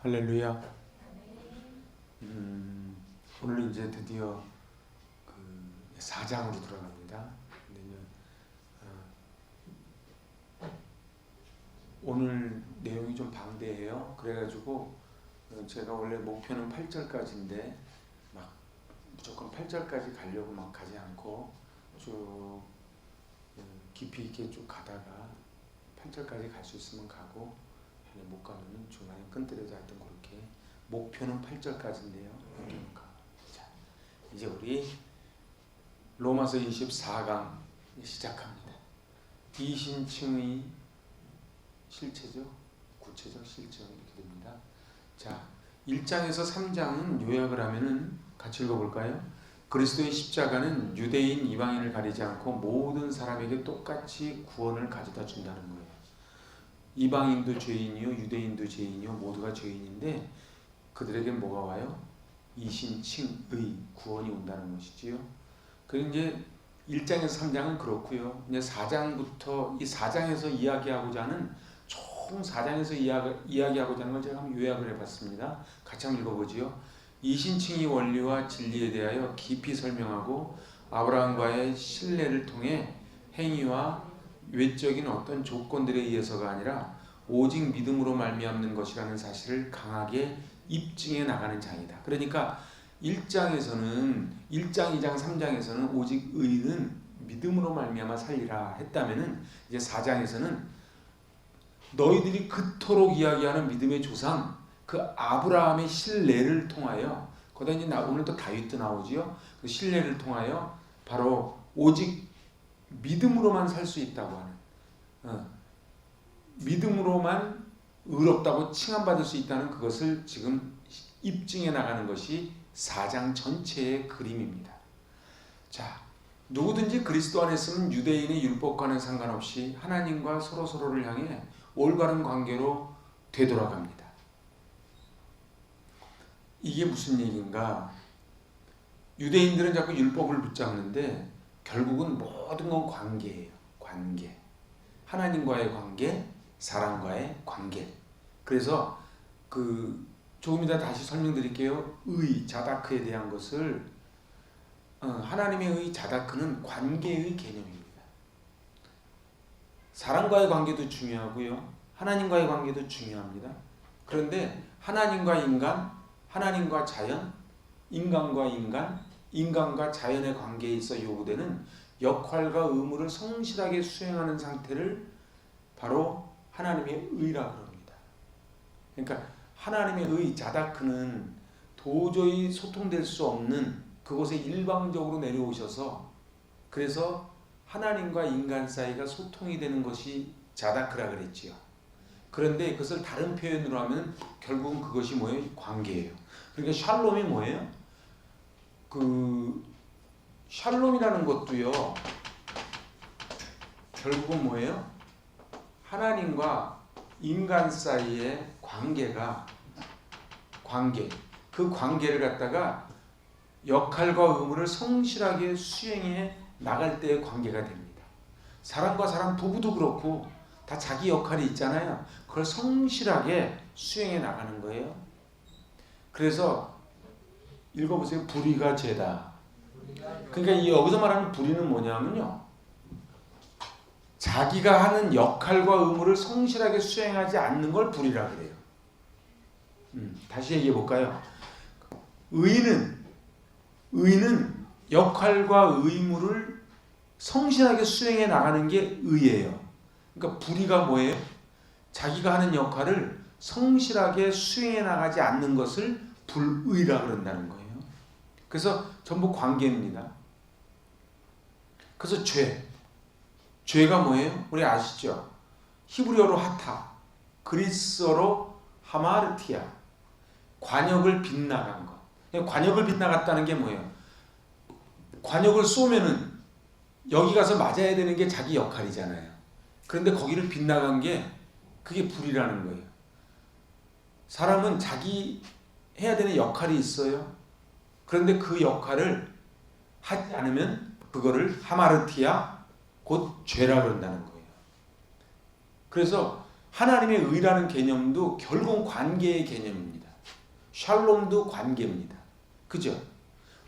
할렐루야. 오늘 이제 드디어 그 4장으로 들어갑니다. 근데요, 오늘 내용이 좀 방대해요. 그래가지고 제가 원래 목표는 8절까지인데 막 무조건 8절까지 가려고 막 가지 않고 쭉 깊이 있게 쭉 가다가 8절까지 갈 수 있으면 가고 못 가면은 중간에 끈들여져 하여튼 그렇게 목표는 8절까지인데요. 자, 이제 우리 로마서 24강 시작합니다. 이신층의 실체죠. 구체적 실체 이렇게 됩니다. 자, 1장에서 3장은 요약을 하면은 같이 읽어볼까요? 그리스도의 십자가는 유대인 이방인을 가리지 않고 모든 사람에게 똑같이 구원을 가져다 준다는 거예요. 이방인도 죄인이요 유대인도 죄인이요 모두가 죄인인데 그들에게 뭐가 와요? 이신칭의 구원이 온다는 것이지요. 그리고 이제 1장에서 3장은 그렇고요. 이제 4장부터 이 4장에서 이야기하고자 하는 총 4장에서 이야기하고자 하는 걸 제가 한번 요약을 해봤습니다. 같이 한번 읽어보지요. 이신칭의 원리와 진리에 대하여 깊이 설명하고 아브라함과의 신뢰를 통해 행위와 외적인 어떤 조건들에 의해서가 아니라 오직 믿음으로 말미암는 것이라는 사실을 강하게 입증해 나가는 장이다. 그러니까 1장에서는 1장, 2장, 3장에서는 오직 의인은 믿음으로 말미암아 살리라 했다면은 이제 4장에서는 너희들이 그토록 이야기하는 믿음의 조상 그 아브라함의 신뢰를 통하여 거기다 이제 오늘도 다윗도 나오지요. 그 신뢰를 통하여 바로 오직 믿음으로만 살 수 있다고 하는 믿음으로만 의롭다고 칭함받을 수 있다는 그것을 지금 입증해 나가는 것이 4장 전체의 그림입니다. 자, 누구든지 그리스도 안에 있으면 유대인의 율법과는 상관없이 하나님과 서로를 향해 올바른 관계로 되돌아갑니다. 이게 무슨 얘기인가? 유대인들은 자꾸 율법을 붙잡는데 결국은 모든 건 관계예요. 관계. 하나님과의 관계, 사람과의 관계. 그래서 조금 이따 다시 설명드릴게요. 의, 자다크에 대한 것을 하나님의 의, 자다크는 관계의 개념입니다. 사람과의 관계도 중요하고요. 하나님과의 관계도 중요합니다. 그런데 하나님과 인간, 하나님과 자연, 인간과 인간, 인간과 자연의 관계에 있어 요구되는 역할과 의무를 성실하게 수행하는 상태를 바로 하나님의 의라고 합니다. 그러니까 하나님의 의, 자다크는 도저히 소통될 수 없는 그곳에 일방적으로 내려오셔서 그래서 하나님과 인간 사이가 소통이 되는 것이 자다크라 그랬지요. 그런데 그것을 다른 표현으로 하면 결국은 그것이 뭐예요? 관계예요. 그러니까 샬롬이 뭐예요? 샬롬이라는 것도요, 결국은 뭐예요? 하나님과 인간 사이의 그 관계를 갖다가 역할과 의무를 성실하게 수행해 나갈 때의 관계가 됩니다. 사람과 사람, 부부도 그렇고 다 자기 역할이 있잖아요. 그걸 성실하게 수행해 나가는 거예요. 그래서 읽어보세요. 불의가 죄다. 그러니까 여기서 말하는 불의는 뭐냐면요, 자기가 하는 역할과 의무를 성실하게 수행하지 않는 걸 불의라 그래요. 다시 얘기해 볼까요? 의인은 역할과 의무를 성실하게 수행해 나가는 게 의예요. 그러니까 불의가 뭐예요? 자기가 하는 역할을 성실하게 수행해 나가지 않는 것을 불의라 그런다는 거예요. 그래서 전부 관계입니다. 그래서 죄가 뭐예요? 우리 아시죠? 히브리어로 하타, 그리스어로 하마르티아, 관역을 빗나간 것. 관역을 빗나갔다는 게 뭐예요? 관역을 쏘면은 여기 가서 맞아야 되는 게 자기 역할이잖아요. 그런데 거기를 빗나간 게 그게 불이라는 거예요. 사람은 자기 해야 되는 역할이 있어요. 그런데 그 역할을 하지 않으면 그거를 하마르티아, 곧 죄라 그런다는 거예요. 그래서 하나님의 의라는 개념도 결국은 관계의 개념입니다. 샬롬도 관계입니다. 그죠?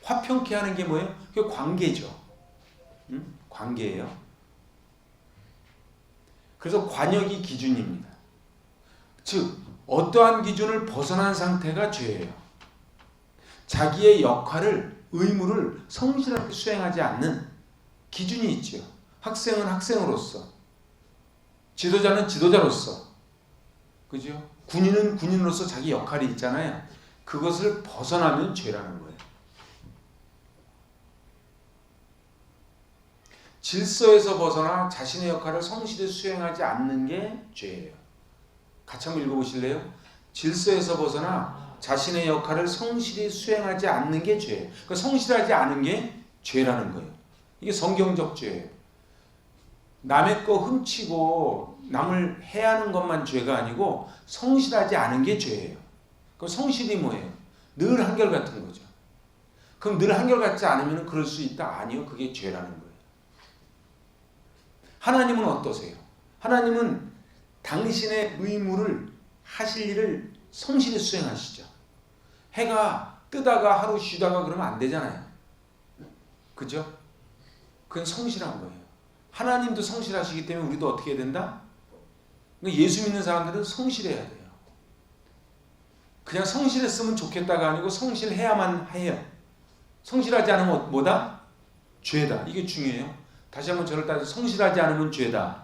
화평케 하는 게 뭐예요? 그게 관계죠. 관계예요. 그래서 관역이 기준입니다. 즉 어떠한 기준을 벗어난 상태가 죄예요. 자기의 역할을, 의무를 성실하게 수행하지 않는 기준이 있죠. 학생은 학생으로서, 지도자는 지도자로서, 그죠? 군인은 군인으로서 자기 역할이 있잖아요. 그것을 벗어나면 죄라는 거예요. 질서에서 벗어나 자신의 역할을 성실히 수행하지 않는 게 죄예요. 같이 한번 읽어보실래요? 질서에서 벗어나 자신의 역할을 성실히 수행하지 않는 게 죄예요. 그러니까 성실하지 않은 게 죄라는 거예요. 이게 성경적 죄예요. 남의 거 훔치고 남을 해하는 것만 죄가 아니고 성실하지 않은 게 죄예요. 그럼 성실이 뭐예요? 늘 한결같은 거죠. 그럼 늘 한결같지 않으면 그럴 수 있다? 아니요. 그게 죄라는 거예요. 하나님은 어떠세요? 하나님은 당신의 의무를 하실 일을 성실히 수행하시죠. 해가 뜨다가 하루 쉬다가 그러면 안 되잖아요. 그죠? 그건 성실한 거예요. 하나님도 성실하시기 때문에 우리도 어떻게 해야 된다? 예수 믿는 사람들은 성실해야 돼요. 그냥 성실했으면 좋겠다가 아니고 성실해야만 해요. 성실하지 않으면 뭐다? 죄다. 이게 중요해요. 다시 한번 저를 따져 성실하지 않으면 죄다.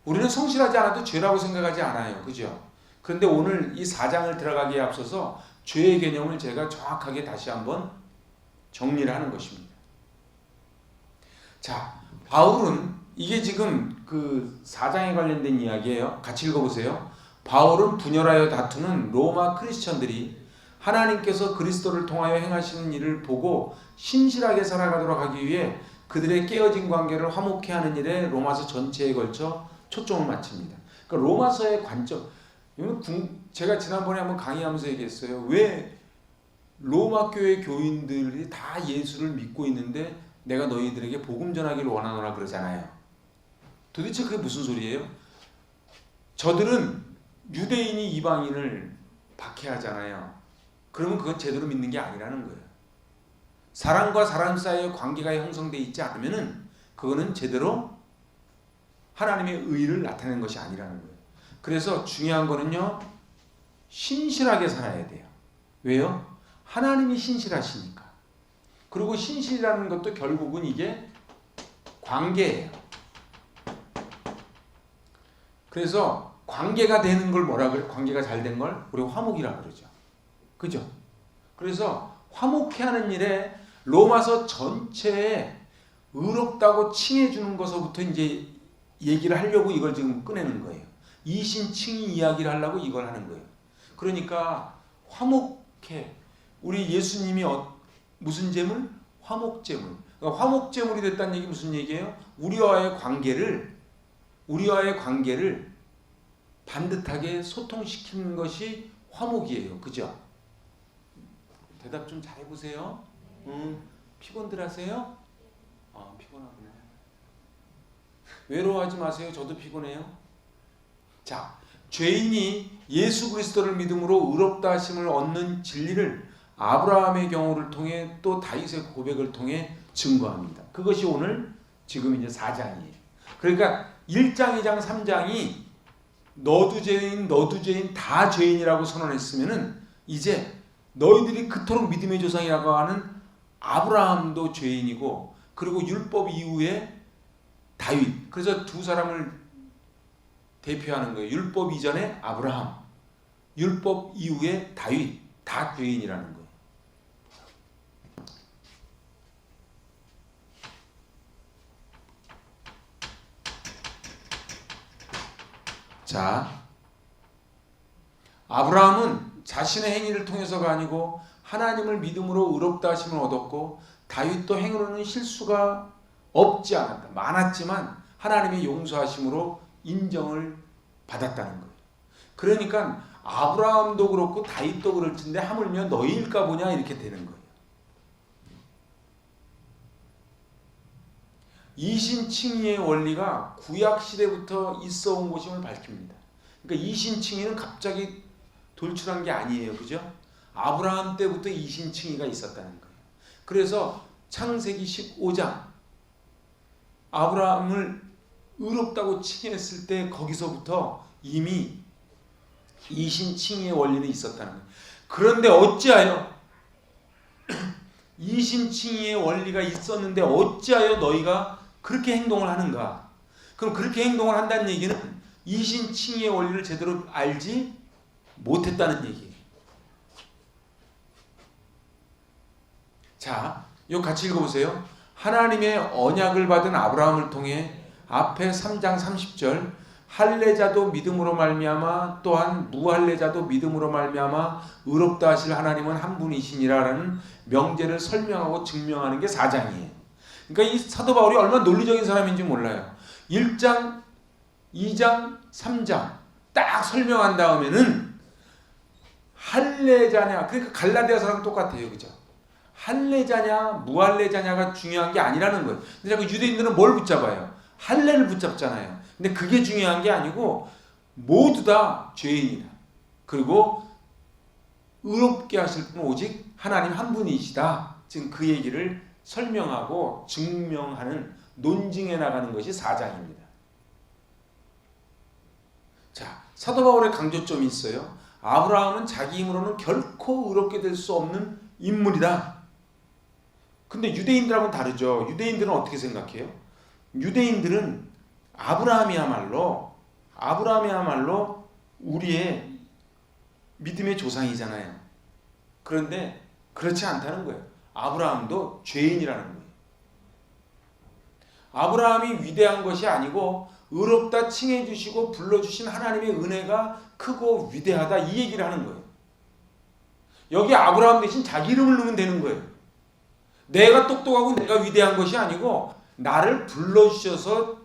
우리는 성실하지 않아도 죄라고 생각하지 않아요. 그죠? 그런데 오늘 이 4장을 들어가기에 앞서서 죄의 개념을 제가 정확하게 다시 한번 정리를 하는 것입니다. 자, 바울은 이게 지금 그 4장에 관련된 이야기예요. 같이 읽어보세요. 바울은 분열하여 다투는 로마 크리스천들이 하나님께서 그리스도를 통하여 행하시는 일을 보고 신실하게 살아가도록 하기 위해 그들의 깨어진 관계를 화목케 하는 일에 로마서 전체에 걸쳐 초점을 맞춥니다. 그러니까 로마서의 관점, 제가 지난번에 한번 강의하면서 얘기했어요. 왜 로마 교회 교인들이 다 예수를 믿고 있는데 내가 너희들에게 복음 전하기를 원하노라 그러잖아요. 도대체 그게 무슨 소리예요? 저들은 유대인이 이방인을 박해하잖아요. 그러면 그건 제대로 믿는 게 아니라는 거예요. 사람과 사람 사이의 관계가 형성되어 있지 않으면은 그거는 제대로 하나님의 의를 나타내는 것이 아니라는 거예요. 그래서 중요한 거는요, 신실하게 살아야 돼요. 왜요? 하나님이 신실하시니까. 그리고 신실이라는 것도 결국은 이게 관계예요. 그래서 관계가 되는 걸 뭐라 그래요? 관계가 잘 된 걸 우리 화목이라 그러죠. 그죠? 그래서 화목해 하는 일에 로마서 전체에 의롭다고 칭해주는 것부터 이제 얘기를 하려고 이걸 지금 꺼내는 거예요. 이신칭의 이야기를 하려고 이걸 하는 거예요. 그러니까 화목해. 우리 예수님이 무슨 제물? 화목제물. 그러니까 화목제물이 됐다는 얘기 무슨 얘기예요? 우리와의 관계를 반듯하게 소통시키는 것이 화목이에요. 그죠? 대답 좀 잘해보세요. 피곤들 하세요? 피곤하구나. 외로워하지 마세요. 저도 피곤해요. 자, 죄인이 예수 그리스도를 믿음으로 의롭다 하심을 얻는 진리를 아브라함의 경우를 통해 또 다윗의 고백을 통해 증거합니다. 그것이 오늘 지금 이제 4장이에요. 그러니까 1장, 2장, 3장이 너도 죄인 다 죄인이라고 선언했으면은 이제 너희들이 그토록 믿음의 조상이라고 하는 아브라함도 죄인이고, 그리고 율법 이후에 다윗, 그래서 두 사람을 대표하는 거예요. 율법 이전에 아브라함, 율법 이후에 다윗, 다 죄인이라는 거예요. 자, 아브라함은 자신의 행위를 통해서가 아니고 하나님을 믿음으로 의롭다 하심을 얻었고, 다윗도 행으로는 실수가 없지 않았다. 많았지만 하나님의 용서하심으로 인정을 받았다는 거예요. 그러니까 아브라함도 그렇고 다윗도 그럴진데 하물며 너희일까 보냐 이렇게 되는 거예요. 이신칭의의 원리가 구약 시대부터 있어 온 것임을 밝힙니다. 그러니까 이신칭의는 갑자기 돌출한 게 아니에요. 그죠? 아브라함 때부터 이신칭의가 있었다는 거예요. 그래서 창세기 15장 아브라함을 의롭다고 칭했을 때 거기서부터 이미 이신칭의의 원리는 있었다는 거예요. 그런데 어찌하여 이신칭의의 원리가 있었는데 어찌하여 너희가 그렇게 행동을 하는가? 그럼 그렇게 행동을 한다는 얘기는 이신칭의의 원리를 제대로 알지 못했다는 얘기예요. 자, 이거 같이 읽어보세요. 하나님의 언약을 받은 아브라함을 통해 앞에 3장 30절 할례자도 믿음으로 말미암아 또한 무할례자도 믿음으로 말미암아 의롭다 하실 하나님은 한 분이시니라라는 명제를 설명하고 증명하는 게 4장이에요. 그러니까 이 사도 바울이 얼마나 논리적인 사람인지 몰라요. 1장, 2장, 3장 딱 설명한 다음에는 할례자냐, 그러니까 갈라디아서랑 똑같아요. 그죠? 할례자냐 무할례자냐가 중요한 게 아니라는 거예요. 근데 자꾸 유대인들은 뭘 붙잡아요? 할례를 붙잡잖아요. 근데 그게 중요한 게 아니고 모두 다 죄인이다. 그리고 의롭게 하실 분은 오직 하나님 한 분이시다. 지금 그 얘기를 설명하고 증명하는 논증해 나가는 것이 4장입니다. 자, 사도 바울의 강조점이 있어요. 아브라함은 자기 힘으로는 결코 의롭게 될 수 없는 인물이다. 근데 유대인들하고는 다르죠. 유대인들은 어떻게 생각해요? 유대인들은 아브라함이야말로 우리의 믿음의 조상이잖아요. 그런데 그렇지 않다는 거예요. 아브라함도 죄인이라는 거예요. 아브라함이 위대한 것이 아니고 의롭다 칭해 주시고 불러주신 하나님의 은혜가 크고 위대하다 이 얘기를 하는 거예요. 여기 아브라함 대신 자기 이름을 넣으면 되는 거예요. 내가 똑똑하고 내가 위대한 것이 아니고 나를 불러주셔서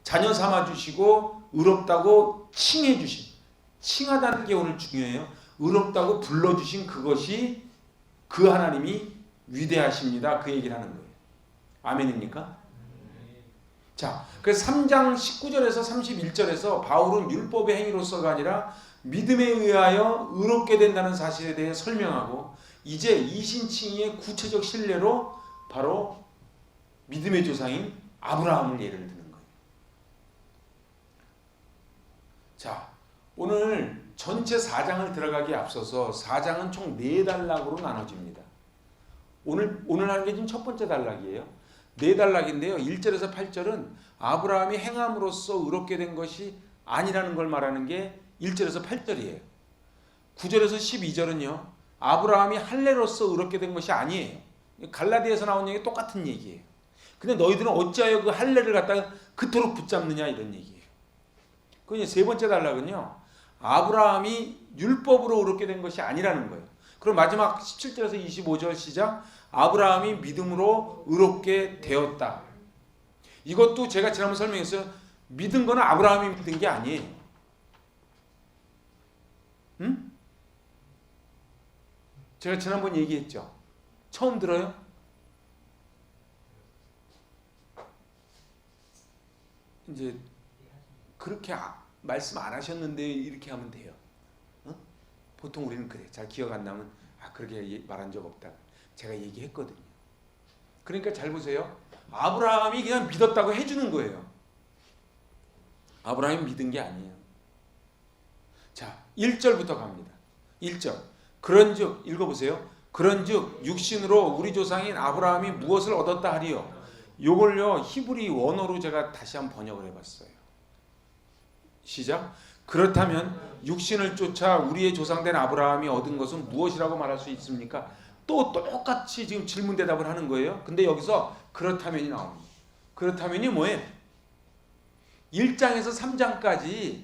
자녀 삼아주시고 의롭다고 칭해주신, 칭하다는 게 오늘 중요해요. 의롭다고 불러주신 그것이 그 하나님이 위대하십니다. 그 얘기를 하는 거예요. 아멘입니까? 자, 그래서 3장 19절에서 31절에서 바울은 율법의 행위로서가 아니라 믿음에 의하여 의롭게 된다는 사실에 대해 설명하고 이제 이신칭의의 구체적 신뢰로 바로 믿음의 조상인 아브라함을 예를 드는 거예요. 자, 오늘 전체 4장을 들어가기에 앞서서 4장은 총 4단락으로 나눠집니다. 오늘 하는 게 지금 첫 번째 단락이에요. 4단락인데요. 1절에서 8절은 아브라함이 행함으로써 의롭게 된 것이 아니라는 걸 말하는 게 1절에서 8절이에요. 9절에서 12절은요. 아브라함이 할례로서 의롭게 된 것이 아니에요. 갈라디아에서 나온 얘기 똑같은 얘기예요. 근데 너희들은 어찌하여 그 할례를 갖다가 그토록 붙잡느냐 이런 얘기예요. 그 세 번째 단락은요. 아브라함이 율법으로 의롭게 된 것이 아니라는 거예요. 그럼 마지막 17절에서 25절 시작 아브라함이 믿음으로 의롭게 되었다. 이것도 제가 지난번 설명했어요. 믿은 거는 아브라함이 믿은 게 아니에요. 응? 제가 지난번 얘기했죠. 처음 들어요? 이제 그렇게 말씀 안 하셨는데 이렇게 하면 돼요. 어? 보통 우리는 그래. 잘 기억 안 나면 그렇게 말한 적 없다. 제가 얘기했거든요. 그러니까 잘 보세요. 아브라함이 그냥 믿었다고 해주는 거예요. 아브라함이 믿은 게 아니에요. 자, 1절부터 갑니다. 1절. 그런즉 읽어보세요. 그런즉 육신으로 우리 조상인 아브라함이 무엇을 얻었다 하리요. 요걸요 히브리 원어로 제가 다시 한번 번역을 해봤어요. 시작. 그렇다면 육신을 쫓아 우리의 조상된 아브라함이 얻은 것은 무엇이라고 말할 수 있습니까? 또 똑같이 지금 질문 대답을 하는 거예요. 근데 여기서 그렇다면이 나옵니다. 그렇다면이 뭐예요? 1장에서 3장까지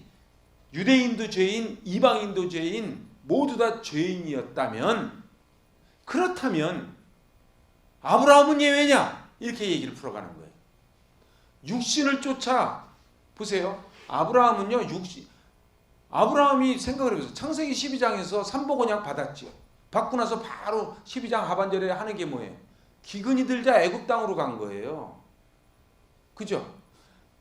유대인도 죄인, 이방인도 죄인, 모두 다 죄인이었다면 그렇다면 아브라함은 예외냐? 이렇게 얘기를 풀어가는 거예요. 육신을 쫓아 보세요. 아브라함은요. 아브라함이 생각을 해보세요. 창세기 12장에서 삼복언약 받았죠. 받고 나서 바로 12장 하반절에 하는 게 뭐예요? 기근이 들자 애굽 땅으로 간 거예요. 그죠?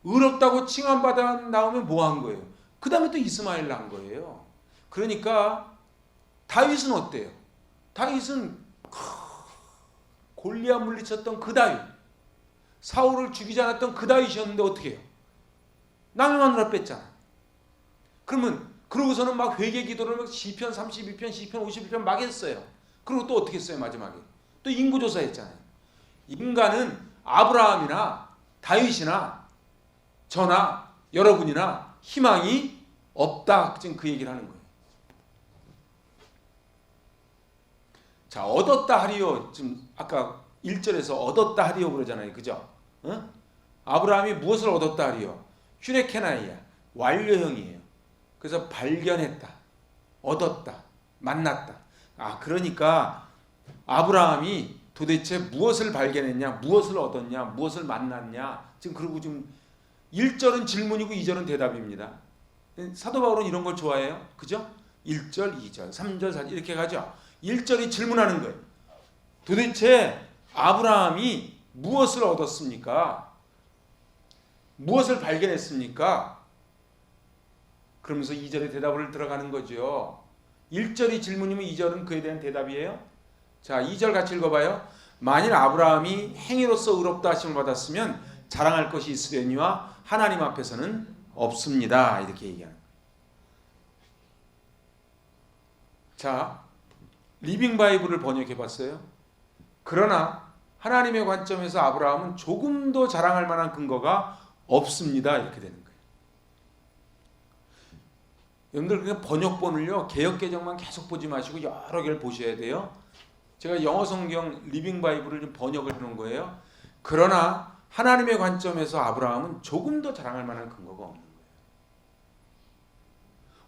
의롭다고 칭함받아 나오면 뭐 한 거예요? 그 다음에 또 이스마엘 낳은 거예요. 그러니까 다윗은 어때요? 다윗은 골리앗 물리쳤던 그 다윗, 사울을 죽이지 않았던 그 다윗이었는데 어떻게 해요? 남의 마누라 뺐잖아. 그러면 그러고서는 막 회개 기도를 막 시편 32편, 시편 51편 막 했어요. 그리고 또 어떻게 했어요? 마지막에 또 인구조사했잖아요. 인간은 아브라함이나 다윗이나 저나 여러분이나 희망이 없다. 지금 그 얘기를 하는 거예요. 자, 얻었다 하리요. 지금 아까 1절에서 얻었다 하리요 그러잖아요. 그죠? 어? 아브라함이 무엇을 얻었다 하리요? 휴레케나이야. 완료형이에요. 그래서 발견했다. 얻었다. 만났다. 그러니까 아브라함이 도대체 무엇을 발견했냐? 무엇을 얻었냐? 무엇을 만났냐? 지금 그리고 지금 1절은 질문이고 2절은 대답입니다. 사도 바울은 이런 걸 좋아해요. 그죠? 1절, 2절, 3절, 4절 이렇게 가죠. 1절이 질문하는 거예요. 도대체 아브라함이 무엇을 얻었습니까? 무엇을 발견했습니까? 그러면서 2절의 대답을 들어가는 거죠. 1절이 질문이면 2절은 그에 대한 대답이에요. 자, 2절 같이 읽어봐요. 만일 아브라함이 행위로서 의롭다 하심을 받았으면 자랑할 것이 있으려니와 하나님 앞에서는 없습니다. 이렇게 얘기하는 거예요. 자, 리빙 바이블을 번역해 봤어요. 그러나 하나님의 관점에서 아브라함은 조금도 자랑할 만한 근거가 없습니다. 이렇게 되는 거예요. 여러분들 그냥 번역본을요, 개역개정만 계속 보지 마시고 여러 개를 보셔야 돼요. 제가 영어 성경 리빙 바이블을 좀 번역을 해놓은 거예요. 그러나 하나님의 관점에서 아브라함은 조금도 자랑할 만한 근거가 없는 거예요.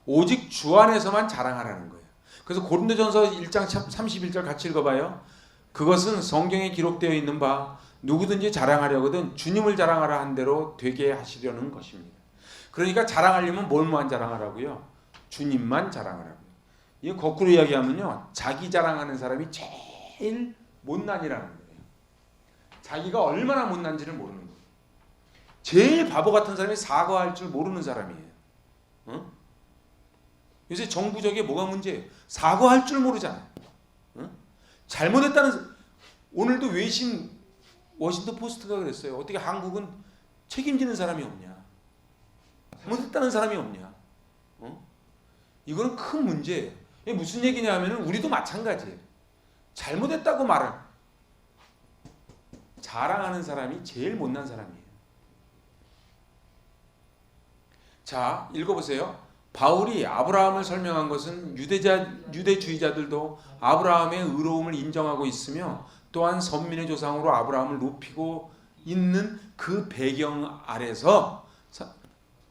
오직 주 안에서만 자랑하라는 거예요. 그래서 고린도전서 1장 31절 같이 읽어봐요. 그것은 성경에 기록되어 있는 바 누구든지 자랑하려거든 주님을 자랑하라 한 대로 되게 하시려는 것입니다. 그러니까 자랑하려면 뭘만 자랑하라고요? 주님만 자랑하라고요. 이거 거꾸로 이야기하면요, 자기 자랑하는 사람이 제일 못난이라는 거예요. 자기가 얼마나 못난지를 모르는 거예요. 제일 바보 같은 사람이 사과할 줄 모르는 사람이에요. 어? 요새 정부적에 뭐가 문제예요? 사과할 줄 모르잖아요. 어? 잘못했다는, 오늘도 외신 워싱턴 포스트가 그랬어요. 어떻게 한국은 책임지는 사람이 없냐? 잘못했다는 사람이 없냐? 어? 이거는 큰 문제예요. 이게 무슨 얘기냐 하면은 우리도 마찬가지예요. 잘못했다고 말을 자랑하는 사람이 제일 못난 사람이에요. 자, 읽어보세요. 바울이 아브라함을 설명한 것은 유대주의자들도 아브라함의 의로움을 인정하고 있으며 또한 선민의 조상으로 아브라함을 높이고 있는 그 배경 아래서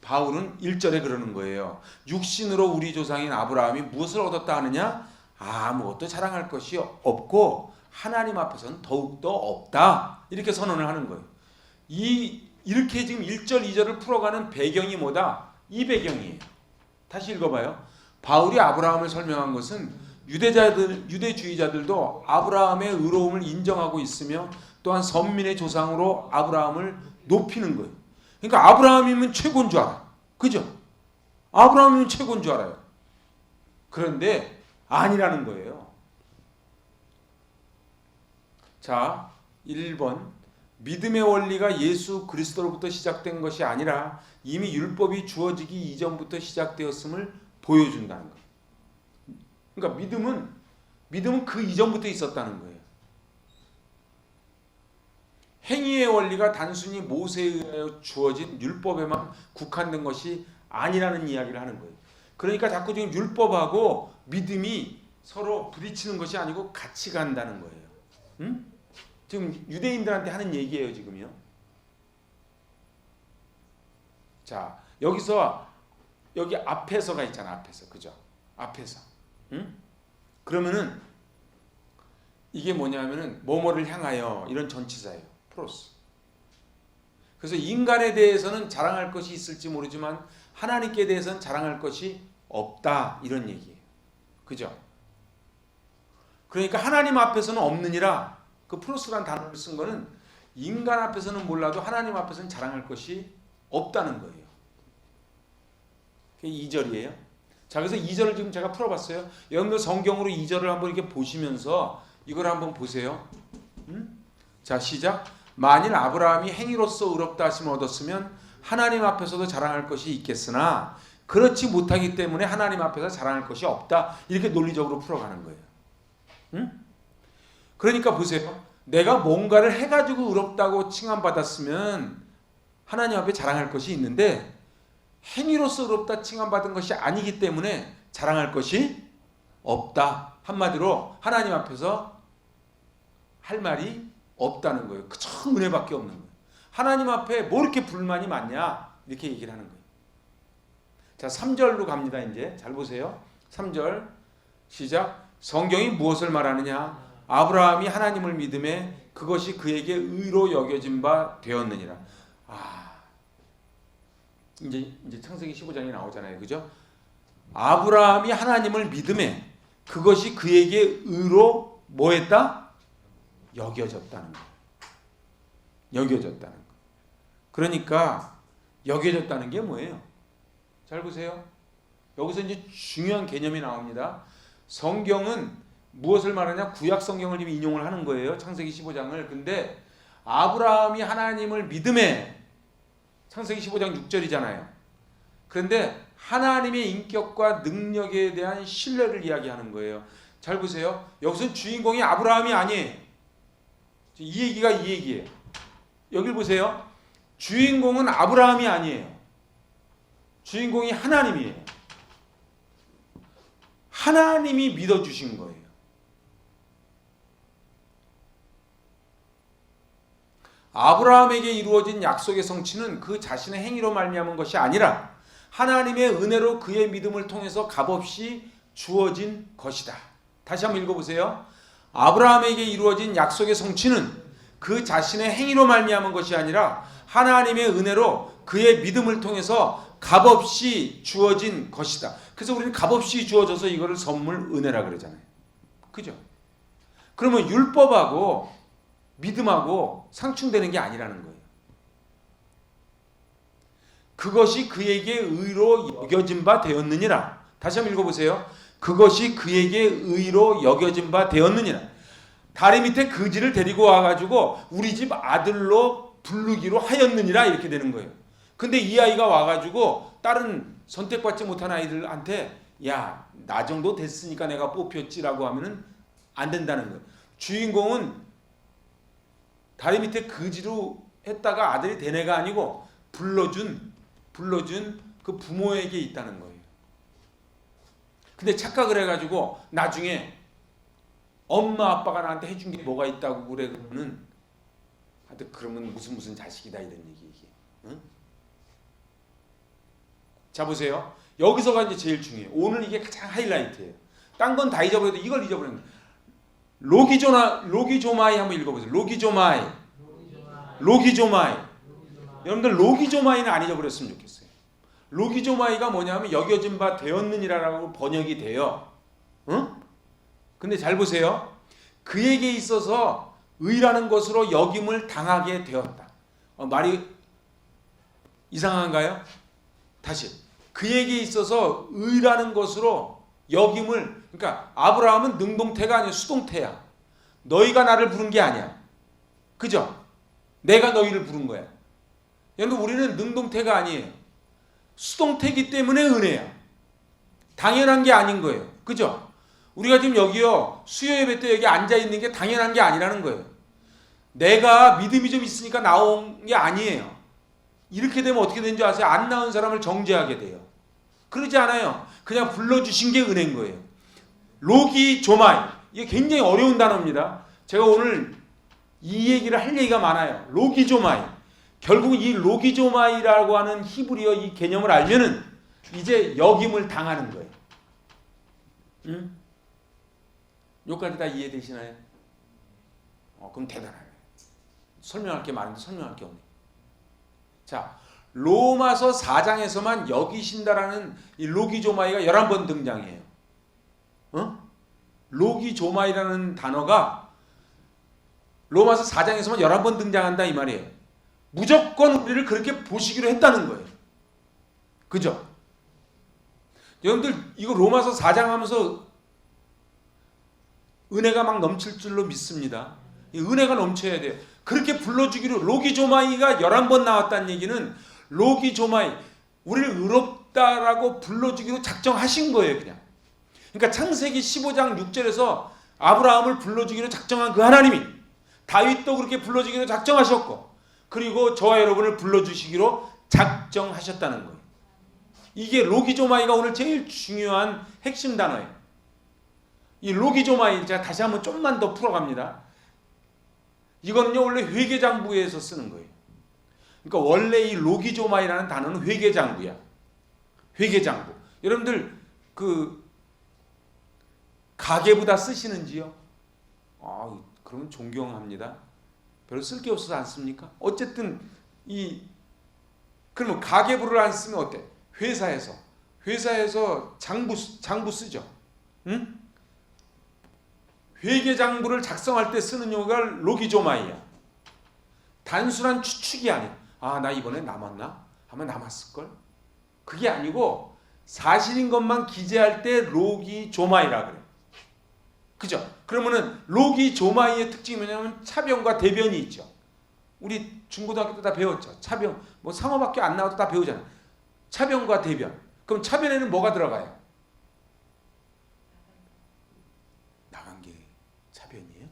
바울은 1절에 그러는 거예요. 육신으로 우리 조상인 아브라함이 무엇을 얻었다 하느냐? 아무것도 자랑할 것이 없고 하나님 앞에서는 더욱더 없다. 이렇게 선언을 하는 거예요. 이렇게 지금 1절, 2절을 풀어가는 배경이 뭐다? 이 배경이에요. 다시 읽어봐요. 바울이 아브라함을 설명한 것은 유대주의자들도 아브라함의 의로움을 인정하고 있으며 또한 선민의 조상으로 아브라함을 높이는 거예요. 그러니까 아브라함이면 최고인 줄 알아. 그죠? 아브라함이면 최고인 줄 알아요. 그런데 아니라는 거예요. 자, 1번. 믿음의 원리가 예수 그리스도로부터 시작된 것이 아니라 이미 율법이 주어지기 이전부터 시작되었음을 보여준다는 거예요. 그러니까 믿음은 그 이전부터 있었다는 거예요. 행위의 원리가 단순히 모세에 의하여 주어진 율법에만 국한된 것이 아니라는 이야기를 하는 거예요. 그러니까 자꾸 지금 율법하고 믿음이 서로 부딪히는 것이 아니고 같이 간다는 거예요. 응? 지금 유대인들한테 하는 얘기예요, 지금요. 자, 여기 앞에서가 있잖아, 앞에서. 그죠? 앞에서. 응? 그러면은 이게 뭐냐면은 뭐뭐를 향하여 이런 전치사예요. 프로스. 그래서 인간에 대해서는 자랑할 것이 있을지 모르지만 하나님께 대해서는 자랑할 것이 없다. 이런 얘기예요. 그죠? 그러니까 하나님 앞에서는 없느니라. 그 프로스라는 단어를 쓴 거는 인간 앞에서는 몰라도 하나님 앞에서는 자랑할 것이 없다는 거예요. 그게 2절이에요. 자, 그래서 2절을 지금 제가 풀어봤어요. 여러분들 성경으로 2절을 한번 이렇게 보시면서 이걸 한번 보세요. 자, 시작. 만일 아브라함이 행위로서 의롭다 하심을 얻었으면 하나님 앞에서도 자랑할 것이 있겠으나 그렇지 못하기 때문에 하나님 앞에서 자랑할 것이 없다. 이렇게 논리적으로 풀어가는 거예요. 그러니까 보세요. 내가 뭔가를 해가지고 의롭다고 칭함받았으면 하나님 앞에 자랑할 것이 있는데 행위로서 의롭다 칭함받은 것이 아니기 때문에 자랑할 것이 없다. 한마디로 하나님 앞에서 할 말이 없다는 거예요. 그저 은혜밖에 없는 거예요. 하나님 앞에 뭐 이렇게 불만이 많냐 이렇게 얘기를 하는 거예요. 자, 3절로 갑니다. 이제 잘 보세요. 3절 시작. 성경이 무엇을 말하느냐? 아브라함이 하나님을 믿음에 그것이 그에게 의로 여겨진 바 되었느니라. 이제 창세기 15장이 나오잖아요. 그죠? 아브라함이 하나님을 믿음에 그것이 그에게 의로 뭐 했다? 여겨졌다는 거예요. 여겨졌다는 거. 그러니까 여겨졌다는 게 뭐예요? 잘 보세요. 여기서 이제 중요한 개념이 나옵니다. 성경은 무엇을 말하냐? 구약 성경을 지금 인용을 하는 거예요. 창세기 15장을. 근데 아브라함이 하나님을 믿음에 창세기 15장 6절이잖아요. 그런데 하나님의 인격과 능력에 대한 신뢰를 이야기하는 거예요. 잘 보세요. 여기서 주인공이 아브라함이 아니에요. 이 얘기가 이 얘기예요. 여길 보세요. 주인공은 아브라함이 아니에요. 주인공이 하나님이에요. 하나님이 믿어주신 거예요. 아브라함에게 이루어진 약속의 성취는 그 자신의 행위로 말미암은 것이 아니라 하나님의 은혜로 그의 믿음을 통해서 값없이 주어진 것이다. 다시 한번 읽어보세요. 아브라함에게 이루어진 약속의 성취는 그 자신의 행위로 말미암은 것이 아니라 하나님의 은혜로 그의 믿음을 통해서 값없이 주어진 것이다. 그래서 우리는 값없이 주어져서 이거를 선물 은혜라 그러잖아요. 그죠? 그러면 율법하고 믿음하고 상충되는 게 아니라는 거예요. 그것이 그에게 의로 여겨진 바 되었느니라. 다시 한번 읽어보세요. 그것이 그에게 의로 여겨진 바 되었느니라. 다리 밑에 그지를 데리고 와가지고 우리 집 아들로 부르기로 하였느니라 이렇게 되는 거예요. 근데 이 아이가 와가지고 다른 선택받지 못한 아이들한테 야, 나 정도 됐으니까 내가 뽑혔지라고 하면은 안 된다는 거예요. 주인공은 다리 밑에 그지로 했다가 아들이 된 애가 아니고 불러준 그 부모에게 있다는 거예요. 근데 착각을 해가지고 나중에 엄마 아빠가 나한테 해준 게 뭐가 있다고 그래 그러면은 하여튼 그러면 무슨 자식이다 이런 얘기 이게. 응? 자 보세요. 여기서가 이제 제일 중요해요. 오늘 이게 가장 하이라이트예요. 딴 건 다 잊어버려도 이걸 잊어버리는 거예요. 로기조마이 한번 읽어보세요. 로기조마이. 여러분들 로기조마이는 안 잊어버렸으면 좋겠어요. 로기조마이가 뭐냐면 여겨진 바 되었느니라라고 번역이 돼요. 응? 근데 잘 보세요. 그에게 있어서 의라는 것으로 여김을 당하게 되었다. 말이 이상한가요? 다시. 그에게 있어서 의라는 것으로 여김을, 그러니까 아브라함은 능동태가 아니야, 수동태야. 너희가 나를 부른 게 아니야. 그죠? 내가 너희를 부른 거야. 여러분 우리는 능동태가 아니에요. 수동태이기 때문에 은혜야. 당연한 게 아닌 거예요. 그죠? 우리가 지금 여기요 수요 예배 때 여기 앉아 있는 게 당연한 게 아니라는 거예요. 내가 믿음이 좀 있으니까 나온 게 아니에요. 이렇게 되면 어떻게 되는 줄 아세요? 안 나온 사람을 정죄하게 돼요. 그러지 않아요. 그냥 불러주신 게 은혜인 거예요. 로기조마이. 이게 굉장히 어려운 단어입니다. 제가 오늘 이 얘기를 할 얘기가 많아요. 로기조마이. 결국 이 로기조마이라고 하는 히브리어 이 개념을 알면은 이제 역임을 당하는 거예요. 응? 여기까지 다 이해되시나요? 그럼 대단하네. 설명할 게 많은데 설명할 게 없네. 자, 로마서 4장에서만 여기신다라는 이 로기조마이가 11번 등장해요. 로기조마이라는 단어가 로마서 4장에서만 11번 등장한다 이 말이에요. 무조건 우리를 그렇게 보시기로 했다는 거예요. 그죠? 여러분들 이거 로마서 4장 하면서 은혜가 막 넘칠 줄로 믿습니다. 이 은혜가 넘쳐야 돼요. 그렇게 불러주기로 로기조마이가 11번 나왔다는 얘기는 로기조마이 우리를 의롭다라고 불러주기로 작정하신 거예요. 그냥. 그러니까 창세기 15장 6절에서 아브라함을 불러주기로 작정한 그 하나님이 다윗도 그렇게 불러주기로 작정하셨고 그리고 저와 여러분을 불러주시기로 작정하셨다는 거예요. 이게 로기조마이가 오늘 제일 중요한 핵심 단어예요. 이 로기조마이 제가 다시 한번 좀만 더 풀어갑니다. 이거는요 원래 회계장부에서 쓰는 거예요. 그러니까 원래 이 로기조마이라는 단어는 회계장부야. 회계장부. 여러분들 그 가계부다 쓰시는지요? 그러면 존경합니다. 별로 쓸 게 없어서 안 씁니까? 어쨌든 그러면 가계부를 안 쓰면 어때? 회사에서 장부 쓰죠. 응? 회계장부를 작성할 때 쓰는 용어가 로기조마이야. 단순한 추측이 아니야. 나 이번에 남았나? 하면 남았을걸? 그게 아니고 사실인 것만 기재할 때 로기조마이라 그래. 그죠? 그러면은 로기조마이의 특징이 뭐냐면 차변과 대변이 있죠. 우리 중고등학교 때 다 배웠죠. 차변, 뭐 상어밖에 안 나와도 다 배우잖아. 차변과 대변. 그럼 차변에는 뭐가 들어가요? 나간 게 차변이에요?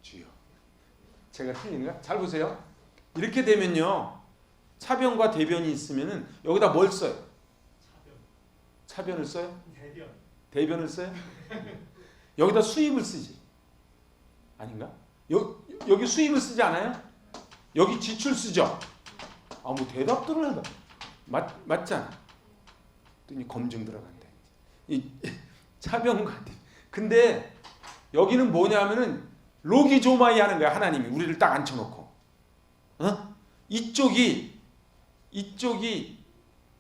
주여. 제가 틀린가? 잘 보세요. 이렇게 되면요. 차변과 대변이 있으면은 여기다 뭘 써요? 차변을 써요? 대변을 써요? 여기다 수입을 쓰지. 아닌가? 여기 수입을 쓰지 않아요? 여기 지출 쓰죠? 뭐 대답들을 한다. 맞잖아. 또 검증 들어간대. 이 차변과 대변. 근데 여기는 뭐냐면은 로기조마이 하는 거야. 하나님이 우리를 딱 앉혀놓고. 이쪽이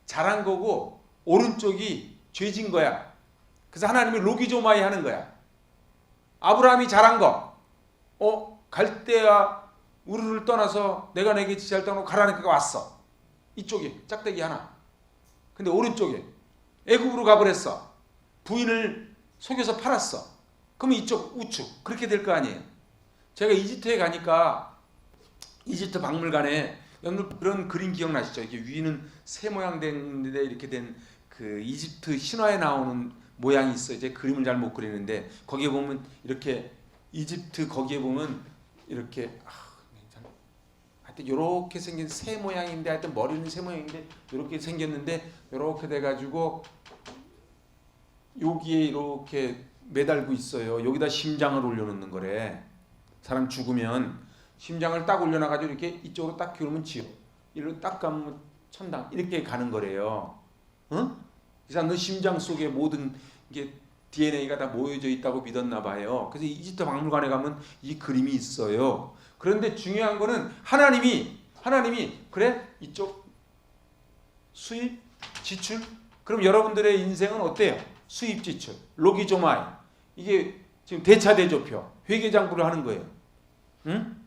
잘한 거고 오른쪽이 죄진 거야. 그래서 하나님이 로기조마이 하는 거야. 아브라함이 잘한 거. 갈대아 우르를 떠나서 내가 내게 지시할 땅으로 가라니까 왔어. 이쪽에 짝대기 하나. 근데 오른쪽에 애굽으로 가버렸어. 부인을 속여서 팔았어. 그러면 이쪽 우측. 그렇게 될 거 아니에요. 제가 이집트에 가니까 이집트 박물관에 그런 그림 기억나시죠? 이게 위는 새 모양 된데 이렇게 된 그 이집트 신화에 나오는 모양이 있어요. 이제 그림을 잘 못 그리는데 거기에 보면 이렇게 이집트 거기에 보면 이렇게 하여튼 이렇게 생긴 새 모양인데 하여튼 머리는 새 모양인데 이렇게 생겼는데 이렇게 돼가지고 여기에 이렇게 매달고 있어요. 여기다 심장을 올려놓는 거래. 사람 죽으면 심장을 딱 올려놔가지고 이렇게 이쪽으로 딱 기울이면 지옥, 이리로 딱 가면 천당 이렇게 가는 거래요. 이 사람은 심장 속에 모든 게 DNA가 다 모여져 있다고 믿었나 봐요. 그래서 이집트 박물관에 가면 이 그림이 있어요. 그런데 중요한 거는 하나님이 그래 이쪽 수입 지출 그럼 여러분들의 인생은 어때요? 수입 지출 로기조마이 이게 지금 대차대조표 회계장부를 하는 거예요. 응?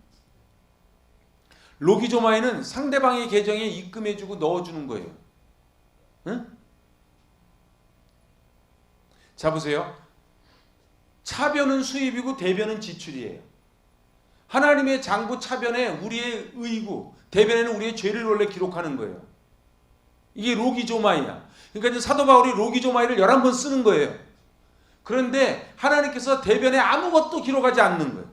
로기조마이는 상대방의 계정에 입금해주고 넣어주는 거예요. 응? 자 보세요. 차변은 수입이고 대변은 지출이에요. 하나님의 장부 차변에 우리의 의구, 대변에는 우리의 죄를 원래 기록하는 거예요. 이게 로기조마이야. 그러니까 이제 사도 바울이 로기조마이를 11번 쓰는 거예요. 그런데 하나님께서 대변에 아무것도 기록하지 않는 거예요.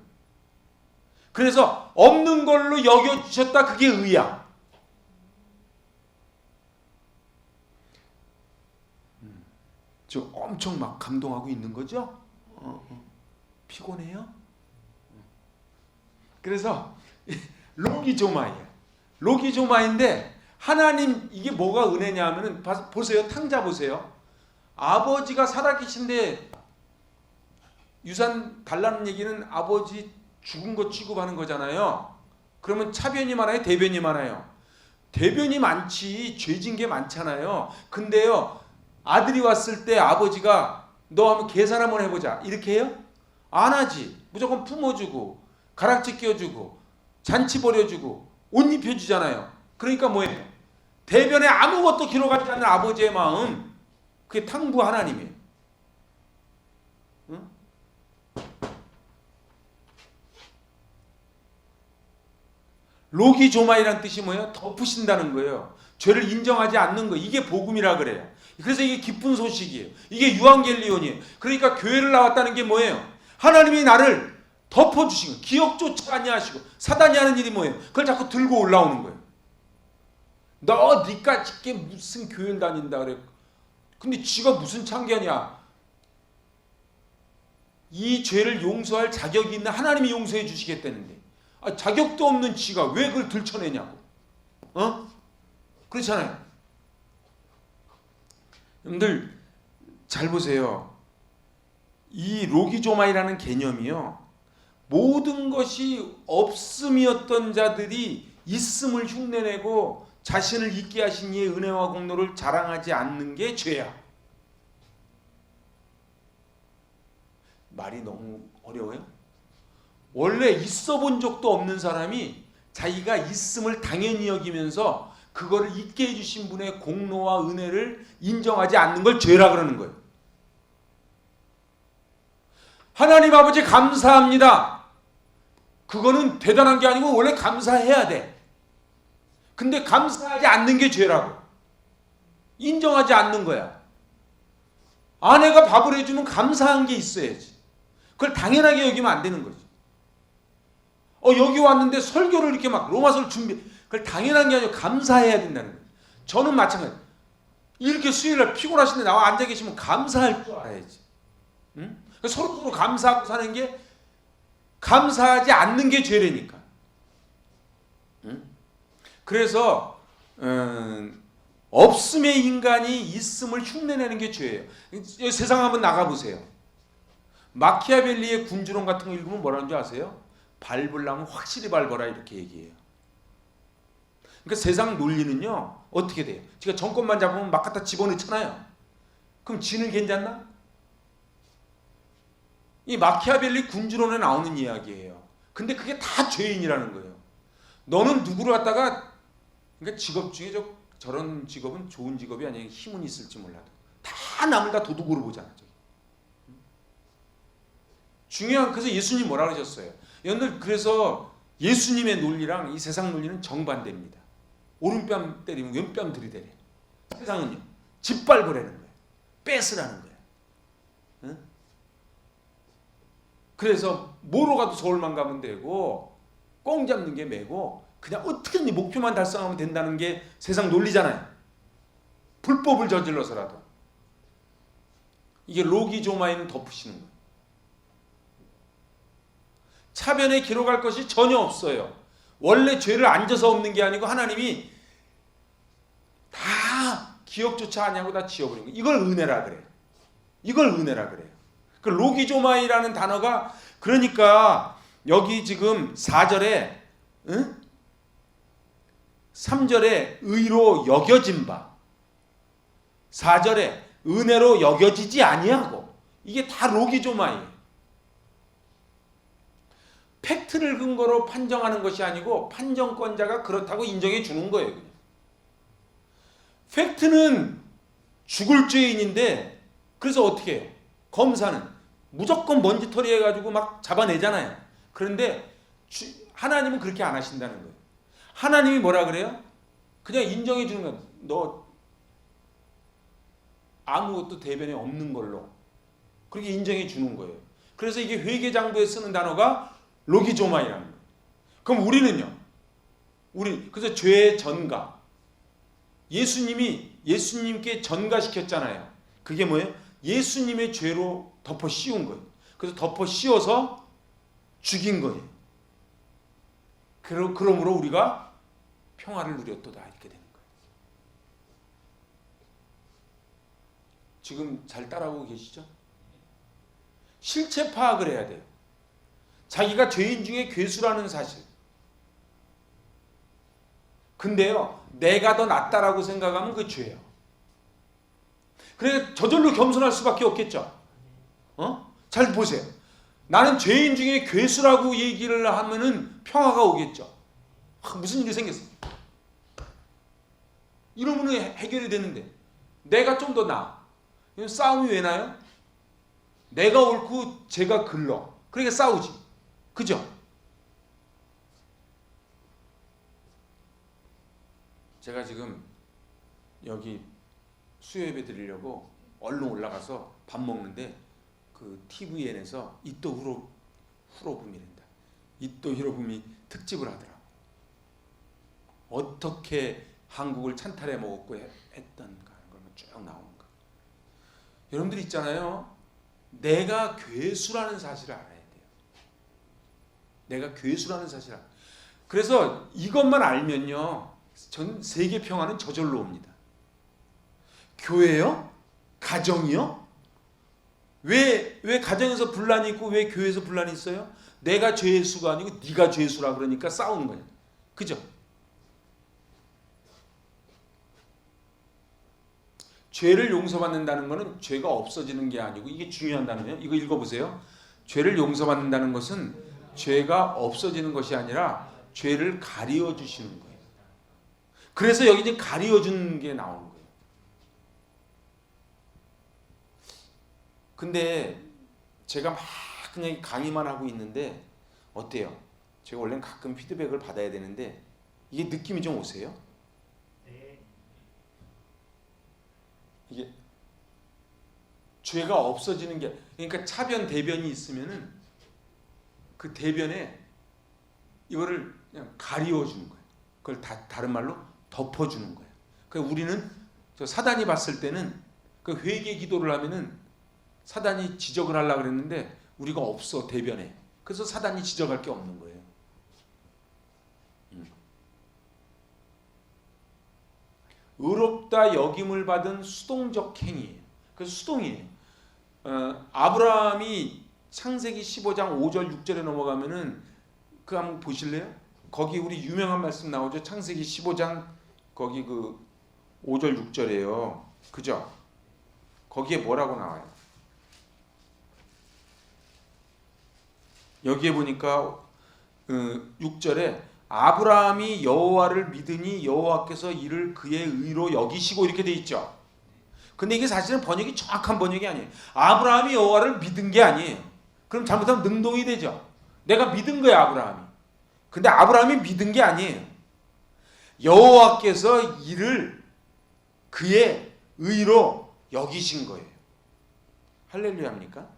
그래서 없는 걸로 여겨주셨다. 그게 의야. 지금 엄청 막 감동하고 있는 거죠? 피곤해요? 그래서 로기조마이야. 로기조마인데 하나님 이게 뭐가 은혜냐 하면은 보세요. 탕자 보세요. 아버지가 살아계신데 유산 달라는 얘기는 아버지 죽은 거 취급하는 거잖아요. 그러면 차변이 많아요? 대변이 많아요? 대변이 많지. 죄진 게 많잖아요. 근데요. 아들이 왔을 때 아버지가 너 한번 계산 한번 해보자. 이렇게 해요? 안 하지. 무조건 품어주고 가락지 끼워주고 잔치 벌여주고 옷 입혀주잖아요. 그러니까 뭐예요? 대변에 아무것도 기록하지 않는 아버지의 마음, 그게 탕부 하나님이에요. 응? 로기조마이란 뜻이 뭐예요? 덮으신다는 거예요. 죄를 인정하지 않는 거. 이게 복음이라 그래요. 그래서 이게 기쁜 소식이에요. 이게 유앙겔리온이에요. 그러니까 교회를 나왔다는 게 뭐예요? 하나님이 나를 덮어주신 거예요. 기억조차 아니하시고. 사단이 하는 일이 뭐예요? 그걸 자꾸 들고 올라오는 거예요. 너 니까짓게 무슨 교회를 다닌다 그래. 근데 지가 무슨 창기하냐. 이 죄를 용서할 자격이 있는 하나님이 용서해 주시겠다는데 자격도 없는 지가 왜 그걸 들춰내냐고. 그렇잖아요. 여러분들 잘 보세요. 이 로기조마이라는 개념이요, 모든 것이 없음이었던 자들이 있음을 흉내내고 자신을 있게 하신 이의 은혜와 공로를 자랑하지 않는 게 죄야. 말이 너무 어려워요? 원래 있어 본 적도 없는 사람이 자기가 있음을 당연히 여기면서 그거를 있게 해주신 분의 공로와 은혜를 인정하지 않는 걸 죄라 그러는 거예요. 하나님 아버지 감사합니다. 그거는 대단한 게 아니고 원래 감사해야 돼. 근데 감사하지 않는 게 죄라고. 인정하지 않는 거야. 아내가 밥을 해주면 감사한 게 있어야지. 그걸 당연하게 여기면 안 되는 거지. 여기 왔는데 설교를 이렇게 막 로마서를 그걸 당연한 게 아니고 감사해야 된다는 거예요. 저는 마찬가지. 이렇게 수요일날 피곤하신데 나와 앉아 계시면 감사할 줄 알아야지. 응? 서로 감사하고 사는 게, 감사하지 않는 게 죄라니까. 응? 그래서 없음의 인간이 있음을 흉내내는 게 죄예요. 세상 한번 나가보세요. 마키아벨리의 군주론 같은 거 읽으면 뭐라는 줄 아세요? 밟으려면 확실히 밟아라 이렇게 얘기해요. 그러니까 세상 논리는요 어떻게 돼요? 제가 정권만 잡으면 막 갖다 집어넣잖아요. 그럼 지는 괜찮나? 이 마키아벨리 군주론에 나오는 이야기예요. 근데 그게 다 죄인이라는 거예요. 너는 누구를 갖다가, 그러니까 직업 중에 저런 직업은 좋은 직업이 아니에요. 힘은 있을지 몰라도 다 남을 다 도둑으로 보잖아. 중요한, 그래서 예수님 뭐라 그러셨어요? 여러분들, 그래서 예수님의 논리랑 이 세상 논리는 정반대입니다. 오른뺨 때리면 왼뺨 들이대래. 세상은요 짓밟으라는 거예요. 뺏으라는 거예요. 응? 그래서 뭐로 가도 서울만 가면 되고 꽁 잡는 게 매고 그냥 어떻게든 목표만 달성하면 된다는 게 세상 논리잖아요. 불법을 저질러서라도. 이게 로기조마이는 덮으시는 거예요. 차변에 기록할 것이 전혀 없어요. 원래 죄를 앉아서 없는 게 아니고 하나님이 다 기억조차 아니하고 다 지워버린 거예요. 이걸 은혜라 그래요. 이걸 은혜라 그래요. 그 로기조마이라는 단어가, 그러니까 여기 지금 4절에 3절에 의로 여겨진 바, 4절에 은혜로 여겨지지 아니하고, 이게 다 로기조마이에요. 팩트를 근거로 판정하는 것이 아니고 판정권자가 그렇다고 인정해 주는 거예요. 그냥. 팩트는 죽을 죄인인데, 그래서 어떻게 해요? 검사는 무조건 먼지털이 해가지고 막 잡아내잖아요. 그런데 하나님은 그렇게 안 하신다는 거예요. 하나님이 뭐라 그래요? 그냥 인정해 주는 거예요. 너 아무것도 대변에 없는 걸로 그렇게 인정해 주는 거예요. 그래서 이게 회계장부에 쓰는 단어가 로기조마이라는 거예요. 그럼 우리는요? 그래서 죄의 전가. 예수님께 전가시켰잖아요. 그게 뭐예요? 예수님의 죄로 덮어 씌운 거예요. 그래서 덮어 씌워서 죽인 거예요. 그러므로 우리가 평화를 누렸도다 이렇게 되는 거예요. 지금 잘 따라오고 계시죠? 실체 파악을 해야 돼요. 자기가 죄인 중에 괴수라는 사실. 근데요, 내가 더 낫다라고 생각하면 그 죄예요. 그래 저절로 겸손할 수밖에 없겠죠. 잘 보세요. 나는 죄인 중에 괴수라고 얘기를 하면은 평화가 오겠죠. 무슨 일이 생겼어? 이러면 해결이 되는데 내가 좀 더 나아. 싸움이 왜 나요? 내가 옳고 제가 글러. 그러니까 싸우지. 그죠? 제가 지금 여기 수요예배 드리려고 얼른 올라가서 밥 먹는데 그 TVN에서 이또 히로부미란다. 이또 히로부미 특집을 하더라고. 어떻게 한국을 찬탈해 먹었고 했던가 하는 걸 쭉 나오는 거. 여러분들 있잖아요. 내가 괴수라는 사실을 알아야 돼요. 내가 괴수라는 사실을 알아야 돼요. 그래서 이것만 알면요. 전 세계 평화는 저절로 옵니다. 교회요? 가정이요? 왜 가정에서 분란이 있고 왜 교회에서 분란이 있어요? 내가 죄수가 아니고 네가 죄수라 그러니까 싸우는 거예요. 그죠? 죄를 용서받는다는 것은 죄가 없어지는 게 아니고 이게 중요한 단어예요. 이거 읽어보세요. 죄를 용서받는다는 것은 죄가 없어지는 것이 아니라 죄를 가리워 주시는 거예요. 그래서 여기 이제 가리워 주는 게 나오는 거예요. 근데 제가 막 그냥 강의만 하고 있는데 어때요? 제가 원래는 가끔 피드백을 받아야 되는데 이게 느낌이 좀 오세요? 이게 죄가 없어지는 게 그러니까 차변 대변이 있으면은 그 대변에 이거를 그냥 가리워 주는 거예요. 그걸 다른 말로 덮어 주는 거예요. 그러니까 우리는 저 사단이 봤을 때는 그 회개 기도를 하면은 사단이 지적을 하려고 그랬는데 우리가 없어 대변에. 그래서 사단이 지적할 게 없는 거예요. 의롭다 여김을 받은 수동적 행위예요. 그래서 수동이에요. 아브라함이 창세기 15장 5절 6절에 넘어가면은 그 한번 보실래요? 거기 우리 유명한 말씀 나오죠. 창세기 15장 거기 그 5절 6절이에요. 그죠? 거기에 뭐라고 나와요? 여기에 보니까 6절에 아브라함이 여호와를 믿으니 여호와께서 이를 그의 의로 여기시고 이렇게 돼 있죠. 근데 이게 사실은 번역이 정확한 번역이 아니에요. 아브라함이 여호와를 믿은 게 아니에요. 그럼 잘못하면 능동이 되죠. 내가 믿은 거야 아브라함이. 근데 아브라함이 믿은 게 아니에요. 여호와께서 이를 그의 의로 여기신 거예요. 할렐루야입니까?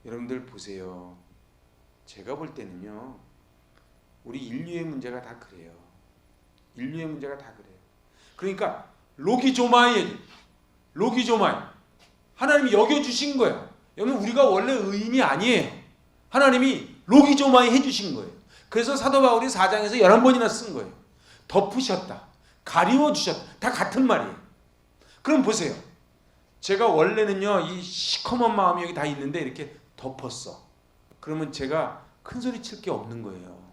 여러분들 보세요. 제가 볼 때는요. 우리 인류의 문제가 다 그래요. 인류의 문제가 다 그래요. 그러니까 로기조마이 하나님이 여겨주신 거예요. 여러분 우리가 원래 의인이 아니에요. 하나님이 로기조마이 해주신 거예요. 그래서 사도 바울이 4장에서 11번이나 쓴 거예요. 덮으셨다. 가리워주셨다. 다 같은 말이에요. 그럼 보세요. 제가 원래는요. 이 시커먼 마음이 여기 다 있는데 이렇게 덮었어. 그러면 제가 큰 소리 칠 게 없는 거예요.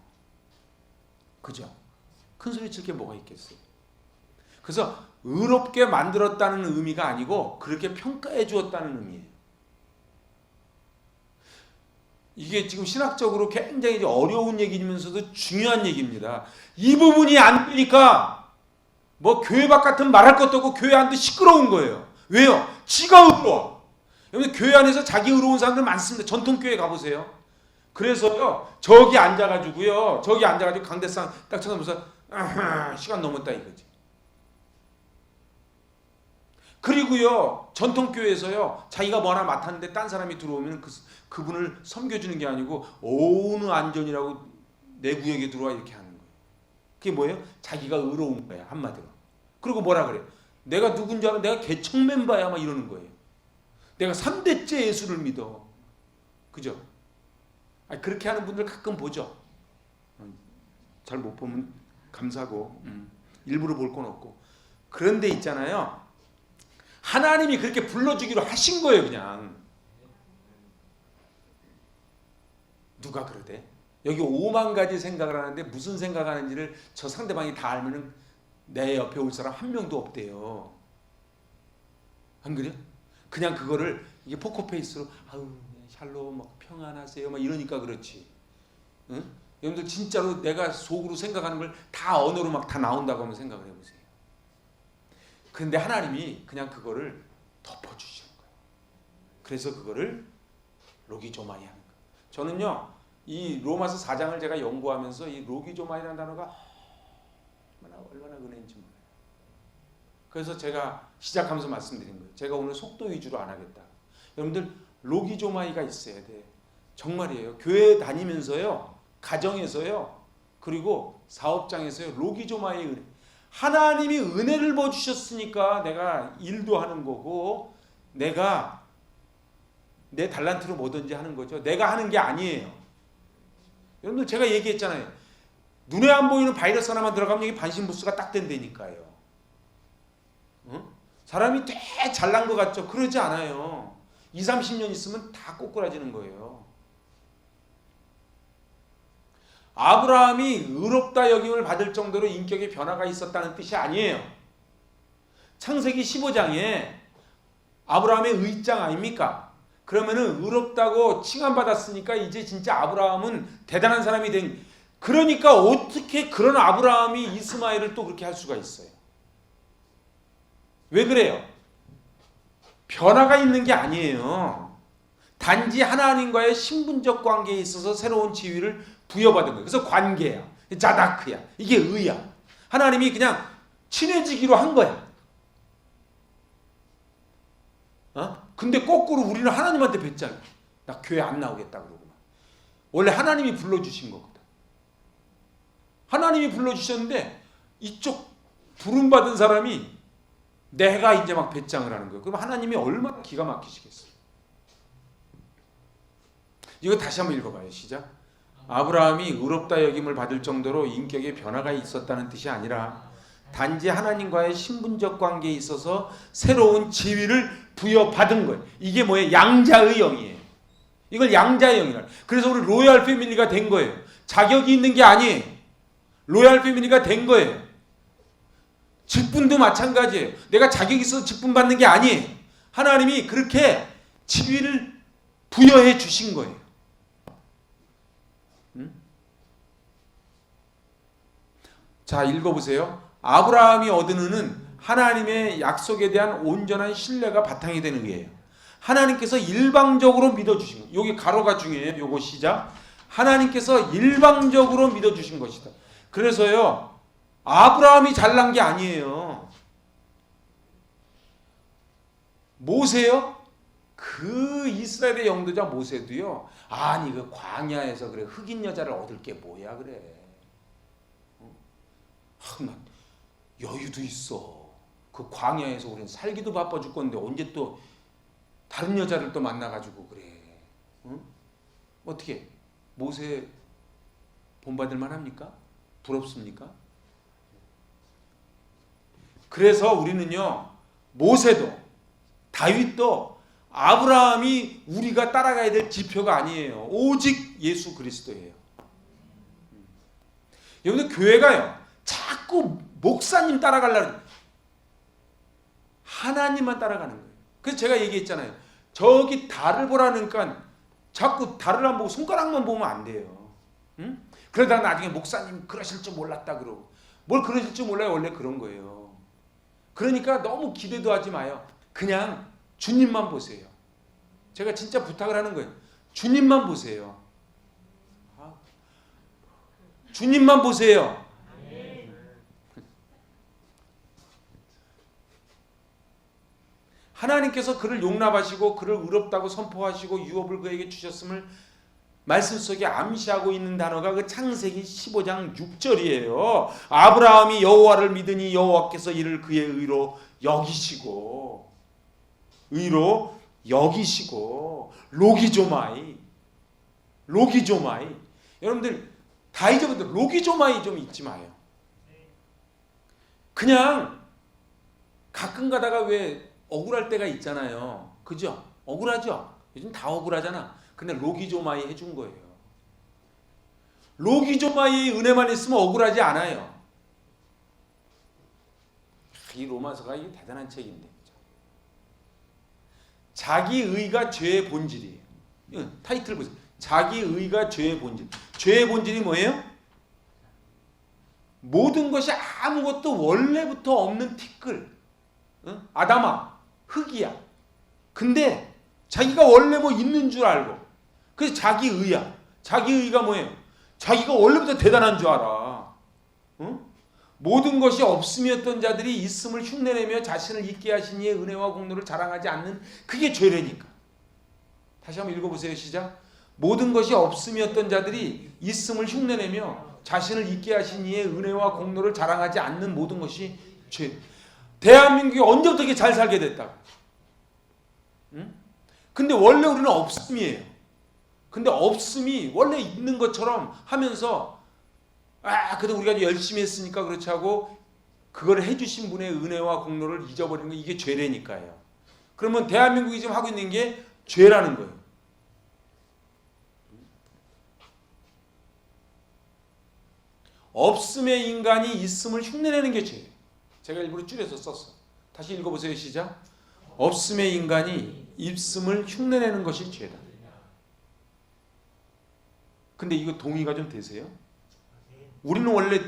그죠? 큰 소리 칠 게 뭐가 있겠어요? 그래서 의롭게 만들었다는 의미가 아니고 그렇게 평가해 주었다는 의미예요. 이게 지금 신학적으로 굉장히 어려운 얘기면서도 중요한 얘기입니다. 이 부분이 안 되니까 뭐 교회 밖 같은 말할 것도 없고 교회 안도 시끄러운 거예요. 왜요? 지가 의로워. 여러분 교회 안에서 자기 의로운 사람들 많습니다. 전통교회 가보세요. 그래서요 저기 앉아가지고 강대상 딱 쳐다보면서 시간 넘었다 이거지. 그리고요 전통교회에서요 자기가 뭐 하나 맡았는데 딴 사람이 들어오면 그분을 섬겨주는 게 아니고 어느 안전이라고 내 구역에 들어와 이렇게 하는 거예요. 그게 뭐예요? 자기가 의로운 거야 한마디로. 그리고 뭐라 그래요? 내가 누군지 알아? 내가 개척 멤버야 막 이러는 거예요. 내가 3대째 예수를 믿어. 그죠? 아니, 그렇게 하는 분들 가끔 보죠. 잘 못 보면 감사고 일부러 볼 건 없고. 그런데 있잖아요. 하나님이 그렇게 불러주기로 하신 거예요. 그냥. 누가 그러대? 여기 5만 가지 생각을 하는데 무슨 생각하는지를 저 상대방이 다 알면은 내 옆에 올 사람 한 명도 없대요. 안 그래요? 그냥 그거를 이게 포커페이스로 아우 샬롬 막 평안하세요 막 이러니까 그렇지. 응? 여러분들 진짜로 내가 속으로 생각하는 걸 다 언어로 막 다 나온다고 한번 생각을 해보세요. 그런데 하나님이 그냥 그거를 덮어주시는 거예요. 그래서 그거를 로기조마이 하는 거예요. 저는요, 이 로마서 4장을 제가 연구하면서 이 로기조마이라는 단어가 얼마나 은혜인지 몰라요. 그래서 제가 시작하면서 말씀드린 거예요. 제가 오늘 속도 위주로 안 하겠다. 여러분들 로기조마이가 있어야 돼. 정말이에요. 교회 다니면서요, 가정에서요, 그리고 사업장에서요, 로기조마이의 은혜. 하나님이 은혜를 부어주셨으니까 내가 일도 하는 거고 내가 내 달란트로 뭐든지 하는 거죠. 내가 하는 게 아니에요. 여러분들 제가 얘기했잖아요. 눈에 안 보이는 바이러스 하나만 들어가면 여기 반신부수가 딱 된다니까요. 응? 사람이 되게 잘난 것 같죠? 그러지 않아요. 20-30년 있으면 다 꼬꾸라지는 거예요. 아브라함이 의롭다 여김을 받을 정도로 인격의 변화가 있었다는 뜻이 아니에요. 창세기 15장에 아브라함의 의장 아닙니까? 그러면은 의롭다고 칭함받았으니까 이제 진짜 아브라함은 대단한 사람이 된. 그러니까 어떻게 그런 아브라함이 이스마엘을 또 그렇게 할 수가 있어요? 왜 그래요? 변화가 있는 게 아니에요. 단지 하나님과의 신분적 관계에 있어서 새로운 지위를 부여받은 거예요. 그래서 관계야, 자다크야, 이게 의야. 하나님이 그냥 친해지기로 한 거야. 근데 거꾸로 우리는 하나님한테 뱉잖아. 나 교회 안 나오겠다 그러고. 원래 하나님이 불러주신 거거든. 하나님이 불러주셨는데 이쪽 부름받은 사람이 내가 이제 막 배짱을 하는 거예요. 그럼 하나님이 얼마나 기가 막히시겠어요. 이거 다시 한번 읽어봐요. 시작. 아브라함이 의롭다 여김을 받을 정도로 인격의 변화가 있었다는 뜻이 아니라 단지 하나님과의 신분적 관계에 있어서 새로운 지위를 부여받은 거예요. 이게 뭐예요? 양자의 영이에요. 이걸 양자의 영이라. 그래서 우리 로얄 패밀리가 된 거예요. 자격이 있는 게 아니에요. 로얄 패밀리가 된 거예요. 직분도 마찬가지예요. 내가 자격이 있어서 직분 받는 게 아니에요. 하나님이 그렇게 지위를 부여해 주신 거예요. 자, 읽어보세요. 아브라함이 얻은 은은 하나님의 약속에 대한 온전한 신뢰가 바탕이 되는 거예요. 하나님께서 일방적으로 믿어주신 거예요. 여기 가로가 중요해요. 요거 시작. 하나님께서 일방적으로 믿어주신 것이다. 그래서요, 아브라함이 잘난 게 아니에요. 모세요? 그 이스라엘의 영도자 모세도요, 아니 그 광야에서 그래 흑인 여자를 얻을 게 뭐야 그래. 나 여유도 있어. 그 광야에서 우리는 살기도 바빠 죽겠는데 언제 또 다른 여자를 또 만나가지고 그래. 어떻게 모세 본받을 만합니까? 부럽습니까? 그래서 우리는요, 모세도 다윗도 아브라함이 우리가 따라가야 될 지표가 아니에요. 오직 예수 그리스도예요. 여러분들 교회가요, 자꾸 목사님 따라가려고 하나님만 따라가는 거예요. 그래서 제가 얘기했잖아요. 저기 달을 보라니까 자꾸 달을 안 보고 손가락만 보면 안 돼요. 응? 그러다가 나중에 목사님 그러실 줄 몰랐다 그러고. 뭘 그러실 줄 몰라요. 원래 그런 거예요. 그러니까 너무 기대도 하지 마요. 그냥 주님만 보세요. 제가 진짜 부탁을 하는 거예요. 주님만 보세요. 주님만 보세요. 하나님께서 그를 용납하시고 그를 의롭다고 선포하시고 유업을 그에게 주셨음을 말씀 속에 암시하고 있는 단어가 그 창세기 15장 6절이에요. 아브라함이 여호와를 믿으니 여호와께서 이를 그의 의로 여기시고 로기조마이. 여러분들 다 잊어버려. 로기조마이 좀 잊지 마요. 그냥 가끔 가다가 왜 억울할 때가 있잖아요. 그죠? 억울하죠? 요즘 다 억울하잖아. 근데 로기조마이 해준 거예요. 로기조마이의 은혜만 있으면 억울하지 않아요. 이 로마서가 이게 대단한 책인데. 자기 의가 죄의 본질이에요. 타이틀 보세요. 자기 의가 죄의 본질. 죄의 본질이 뭐예요? 모든 것이 아무것도 원래부터 없는 티끌, 아담아, 흙이야. 근데 자기가 원래 뭐 있는 줄 알고, 그래서 자기의야. 자기의가 뭐예요? 자기가 원래부터 대단한 줄 알아. 모든 것이 없음이었던 자들이 있음을 흉내내며 자신을 있게 하신 이의 은혜와 공로를 자랑하지 않는, 그게 죄래니까. 다시 한번 읽어보세요. 시작. 모든 것이 없음이었던 자들이 있음을 흉내내며 자신을 있게 하신 이의 은혜와 공로를 자랑하지 않는 모든 것이 죄. 대한민국이 언제부터 이렇게 잘 살게 됐다고? 근데 원래 우리는 없음이에요. 근데 없음이 원래 있는 것처럼 하면서 그래도 우리가 열심히 했으니까 그렇지 하고 그걸 해주신 분의 은혜와 공로를 잊어버리는 거, 이게 죄래니까요. 그러면 대한민국이 지금 하고 있는 게 죄라는 거예요. 없음의 인간이 있음을 흉내내는 게 죄예요. 제가 일부러 줄여서 썼어. 다시 읽어보세요. 시작. 없음의 인간이 있음을 흉내내는 것이 죄다. 근데 이거 동의가 좀 되세요? 우리는 원래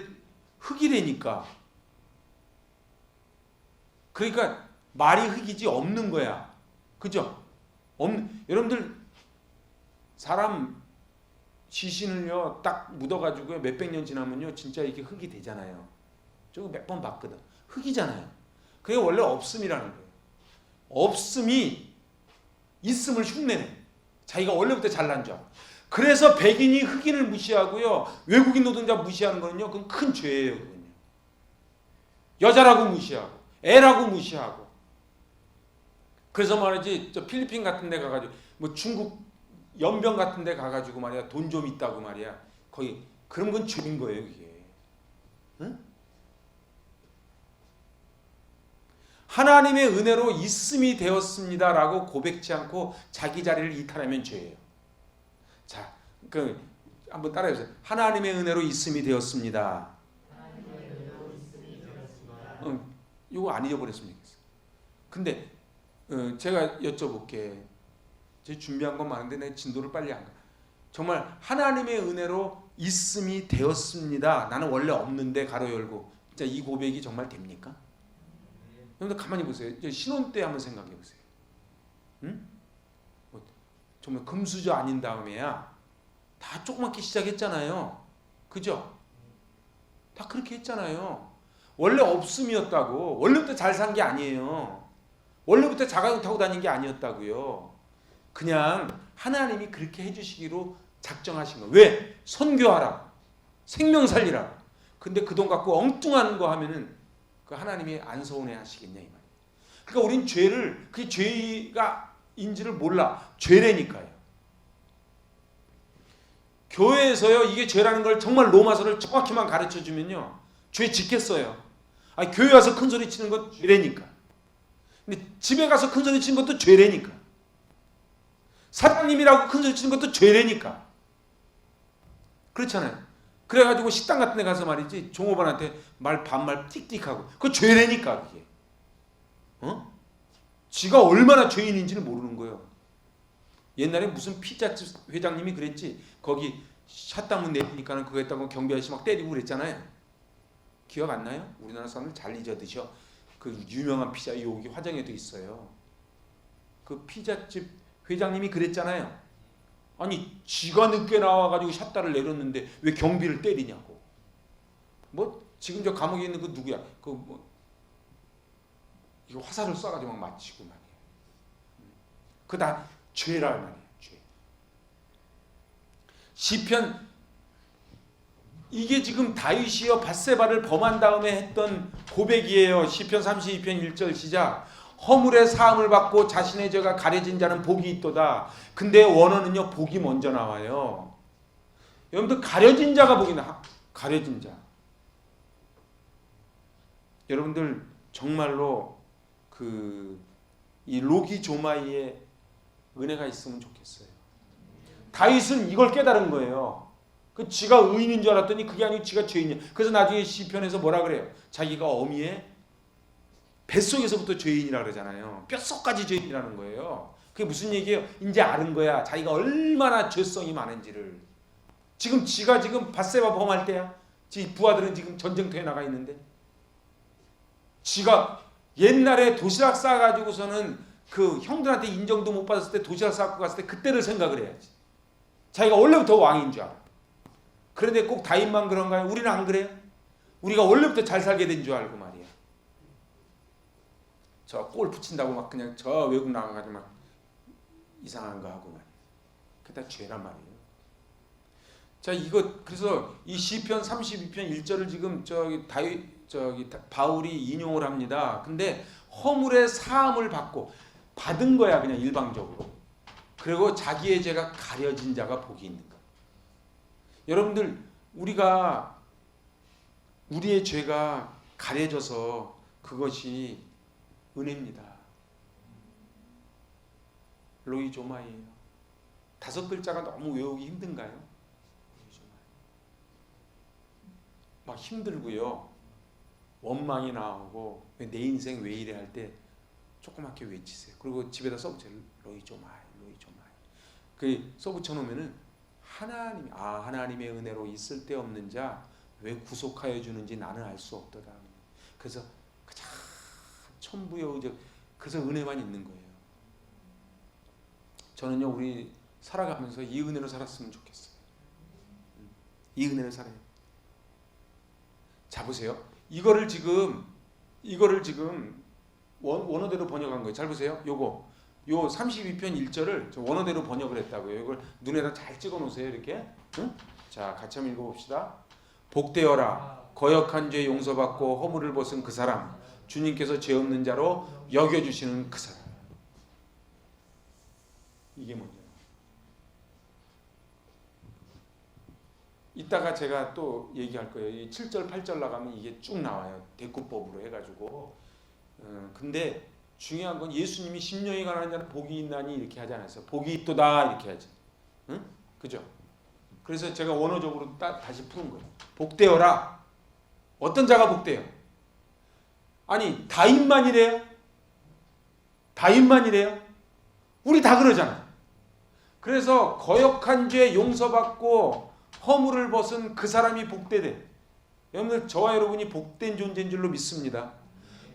흙이래니까. 그러니까 말이 흙이지 없는 거야. 그죠? 여러분들 사람 시신을요 딱 묻어가지고 몇백 년 지나면요 진짜 이게 흙이 되잖아요. 저거 몇 번 봤거든. 흙이잖아요. 그게 원래 없음이라는 거예요. 없음이 있음을 흉내내. 자기가 원래부터 잘난 줄 알아. 그래서 백인이 흑인을 무시하고요, 외국인 노동자 무시하는 거는요, 그건 큰 죄예요. 그건요. 여자라고 무시하고, 애라고 무시하고. 그래서 말이지, 저 필리핀 같은 데 가가지고, 뭐 중국 연변 같은 데 가가지고 말이야, 돈 좀 있다고 말이야. 거기, 그런 건 죄인 거예요, 이게. 응? 하나님의 은혜로 있음이 되었습니다라고 고백지 않고 자기 자리를 이탈하면 죄예요. 자, 한번 따라해보세요. 하나님의 은혜로 있음이 되었습니다. 이거 안 잊어버렸으면 좋겠어요. 근데 제가 여쭤볼게. 제 준비한 건 많은데 내 진도를 빨리 안 가. 정말 하나님의 은혜로 있음이 되었습니다. 나는 원래 없는데 가로 열고. 진짜 이 고백이 정말 됩니까? 여러분들 가만히 보세요. 신혼 때 한번 생각해 보세요. 응? 정말 금수저 아닌 다음에야 다 조그맣게 시작했잖아요. 그죠? 다 그렇게 했잖아요. 원래 없음이었다고. 원래부터 잘 산 게 아니에요. 원래부터 자가용 타고 다닌 게 아니었다고요. 그냥 하나님이 그렇게 해주시기로 작정하신 거예요. 왜? 선교하라. 생명 살리라. 근데 그 돈 갖고 엉뚱한 거 하면은 그 하나님이 안 서운해 하시겠냐 이 말이에요. 그러니까 우린 죄를, 그게 죄가 인지를 몰라. 죄래니까요. 교회에서요 이게 죄라는 걸 정말 로마서를 정확히만 가르쳐 주면요 죄 짓겠어요. 아니, 교회 와서 큰 소리 치는 건 죄래니까. 근데 집에 가서 큰 소리 치는 것도 죄래니까. 사장님이라고 큰 소리 치는 것도 죄래니까. 그렇잖아요. 그래가지고 식당 같은 데 가서 말이지 종업원한테 반말 띡띡하고 그거 죄래니까 그게. 지가 얼마나 죄인인지를 모르는 거예요. 옛날에 무슨 피자집 회장님이 그랬지. 거기 샷당문 내리니까는 그거 했다고 경비 아저씨 막 때리고 그랬잖아요. 기억 안 나요? 우리나라 사람들 잘 잊어드셔. 그 유명한 피자 여기 화정에도 있어요. 그 피자집 회장님이 그랬잖아요. 아니 지가 늦게 나와가지고 샷다를 내렸는데 왜 경비를 때리냐고. 뭐 지금 저 감옥에 있는 그 누구야? 그 뭐 이거 화살을 쏴가지고 막 맞히고 말이에요. 그 다 죄라 말이에요. 죄. 시편 이게 지금 다윗이요 밧세바를 범한 다음에 했던 고백이에요. 시편 32편 1절 시작. 허물의 사함을 받고 자신의 죄가 가려진 자는 복이 있도다. 근데 원어는요 복이 먼저 나와요. 여러분들 가려진 자가 복이 나. 가려진 자. 여러분들 정말로 이 로기 조마이의 은혜가 있으면 좋겠어요. 다윗은 이걸 깨달은 거예요. 그 지가 의인인 줄 알았더니 그게 아니고 지가 죄인이야. 그래서 나중에 시편에서 뭐라 그래요? 자기가 어미의 뱃속에서부터 죄인이라 그러잖아요. 뼛속까지 죄인이라는 거예요. 그게 무슨 얘기예요? 이제 아는 거야. 자기가 얼마나 죄성이 많은지를. 지금 지가 지금 밧세바 범할 때야. 지 부하들은 지금 전쟁터에 나가 있는데 지가 옛날에 도시락 싸가지고서는 그 형들한테 인정도 못 받았을 때 도시락 싸고 갔을 때 그때를 생각을 해야지. 자기가 원래부터 왕인 줄 알아. 그런데 꼭 다윗만 그런가요? 우리는 안 그래요? 우리가 원래부터 잘 살게 된 줄 알고 말이야. 저 골프 친다고 막 그냥 저 외국 나가가지고 막 이상한 거 하고 말이야. 그게 다 죄란 말이에요. 자, 이거 그래서 이 시편 32편 1절을 지금 바울이 인용을 합니다. 근데 허물의 사함을 받은 거야, 그냥 일방적으로. 그리고 자기의 죄가 가려진 자가 복이 있는 거야. 여러분들, 우리의 죄가 가려져서 그것이 은혜입니다. 로이조마이에요. 5글자가 너무 외우기 힘든가요? 막 힘들고요. 원망이 나오고 내 인생 왜 이래 할 때 조그맣게 외치세요. 그리고 집에다 써붙여요. 로이조마이. 그 써붙여 놓으면은 하나님의 은혜로 있을 데 없는 자 왜 구속하여 주는지 나는 알 수 없도다. 그래서 그저 천부의 그래서 은혜만 있는 거예요. 저는요, 우리 살아가면서 이 은혜로 살았으면 좋겠어요. 이 은혜를 살아요. 자, 보세요. 이거를 지금 원어대로 번역한 거예요. 잘 보세요. 요 32편 1절을 원어대로 번역을 했다고요. 이걸 눈에다 잘 찍어 놓으세요. 이렇게. 응? 자, 같이 한번 읽어봅시다. 복되어라. 거역한 죄 용서받고 허물을 벗은 그 사람. 주님께서 죄 없는 자로 여겨주시는 그 사람. 이게 뭐냐. 이따가 제가 또 얘기할 거예요. 이 7절 8절 나가면 이게 쭉 나와요. 대꾸법으로 해가지고. 근데 중요한 건 예수님이 심령이 가난한 자는 복이 있나니 이렇게 하지 않았어요. 복이 있도다 이렇게 하지. 응? 그죠? 그래서 제가 원어적으로 다시 푸는 거예요. 복되어라. 어떤 자가 복돼요? 아니, 다윗만이래요? 우리 다 그러잖아. 그래서 거역한 죄 용서받고 허물을 벗은 그 사람이 복되대. 여러분들, 저와 여러분이 복된 존재인 줄로 믿습니다.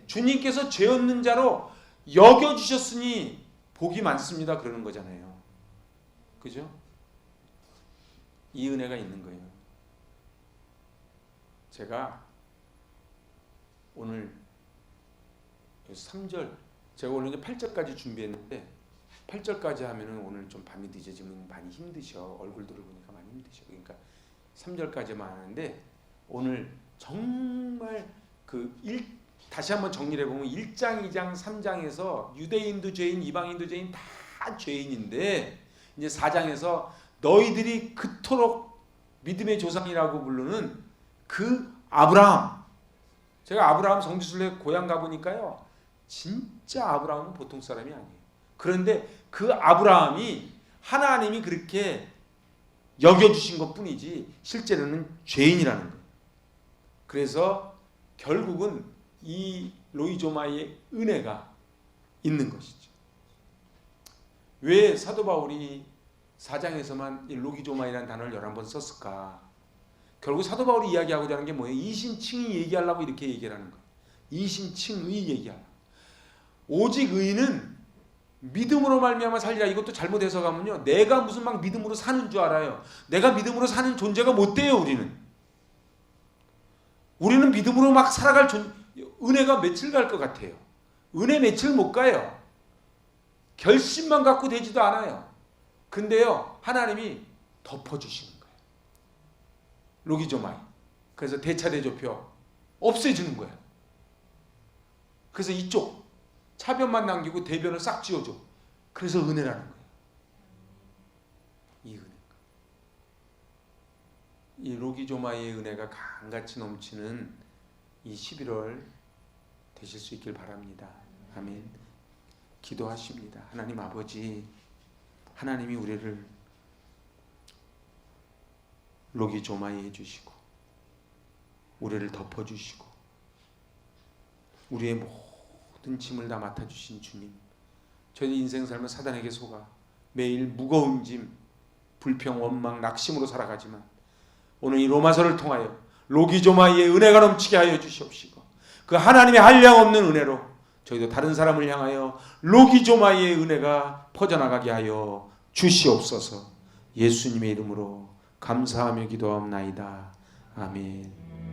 주님께서 죄 없는 자로 여겨주셨으니 복이 많습니다. 그러는 거잖아요. 그죠? 이 은혜가 있는 거예요. 제가 오늘 3절, 제가 원래 8절까지 준비했는데 8절까지 하면은 오늘 좀 밤이 늦어지면 많이 힘드셔. 얼굴들을 보니까 많이 힘드셔. 그러니까 3절까지만 하는데 오늘 정말 다시 한번 정리를 해보면 1장, 2장, 3장에서 유대인도 죄인, 이방인도 죄인 다 죄인인데 이제 4장에서 너희들이 그토록 믿음의 조상이라고 부르는 그 아브라함. 제가 아브라함 성지순례 고향 가보니까요. 진짜 아브라함은 보통 사람이 아니에요. 그런데 그 아브라함이 하나님이 그렇게 여겨주신 것 뿐이지 실제로는 죄인이라는 거예요. 그래서 결국은 이 로이조마의 은혜가 있는 것이죠. 왜 사도 바울이 4장에서만 이 로기조마이라는 단어를 11번 썼을까? 결국 사도 바울이 이야기하고자 하는 게 뭐예요? 이신칭의 얘기하려고 이렇게 얘기를 하는 거예요. 이신칭의 얘기하려고. 오직 의인은 믿음으로 말미암아 살리라. 이것도 잘못 해석하면요, 내가 무슨 막 믿음으로 사는 줄 알아요. 내가 믿음으로 사는 존재가 못 돼요. 우리는 믿음으로 막 살아갈 은혜가 며칠 갈 것 같아요. 은혜 며칠 못 가요. 결심만 갖고 되지도 않아요. 근데요, 하나님이 덮어주시는 거예요. 로기조마이. 그래서 대차대조표 없애주는 거예요. 그래서 이쪽 차변만 남기고 대변을 싹 지워줘. 그래서 은혜라는 거예요. 이 은혜. 이 로기조마이의 은혜가 강같이 넘치는 이 11월 되실 수 있길 바랍니다. 아멘. 기도하십니다. 하나님 아버지, 하나님이 우리를 로기조마이 해주시고 우리를 덮어주시고 우리의 모든 짐을 다 맡아주신 주님, 저희 인생 살면 사단에게 속아 매일 무거운 짐, 불평, 원망, 낙심으로 살아가지만 오늘 이 로마서를 통하여 로기조마이의 은혜가 넘치게 하여 주시옵시고 그 하나님의 한량없는 은혜로 저희도 다른 사람을 향하여 로기조마이의 은혜가 퍼져나가게 하여 주시옵소서. 예수님의 이름으로 감사하며 기도하옵나이다. 아멘.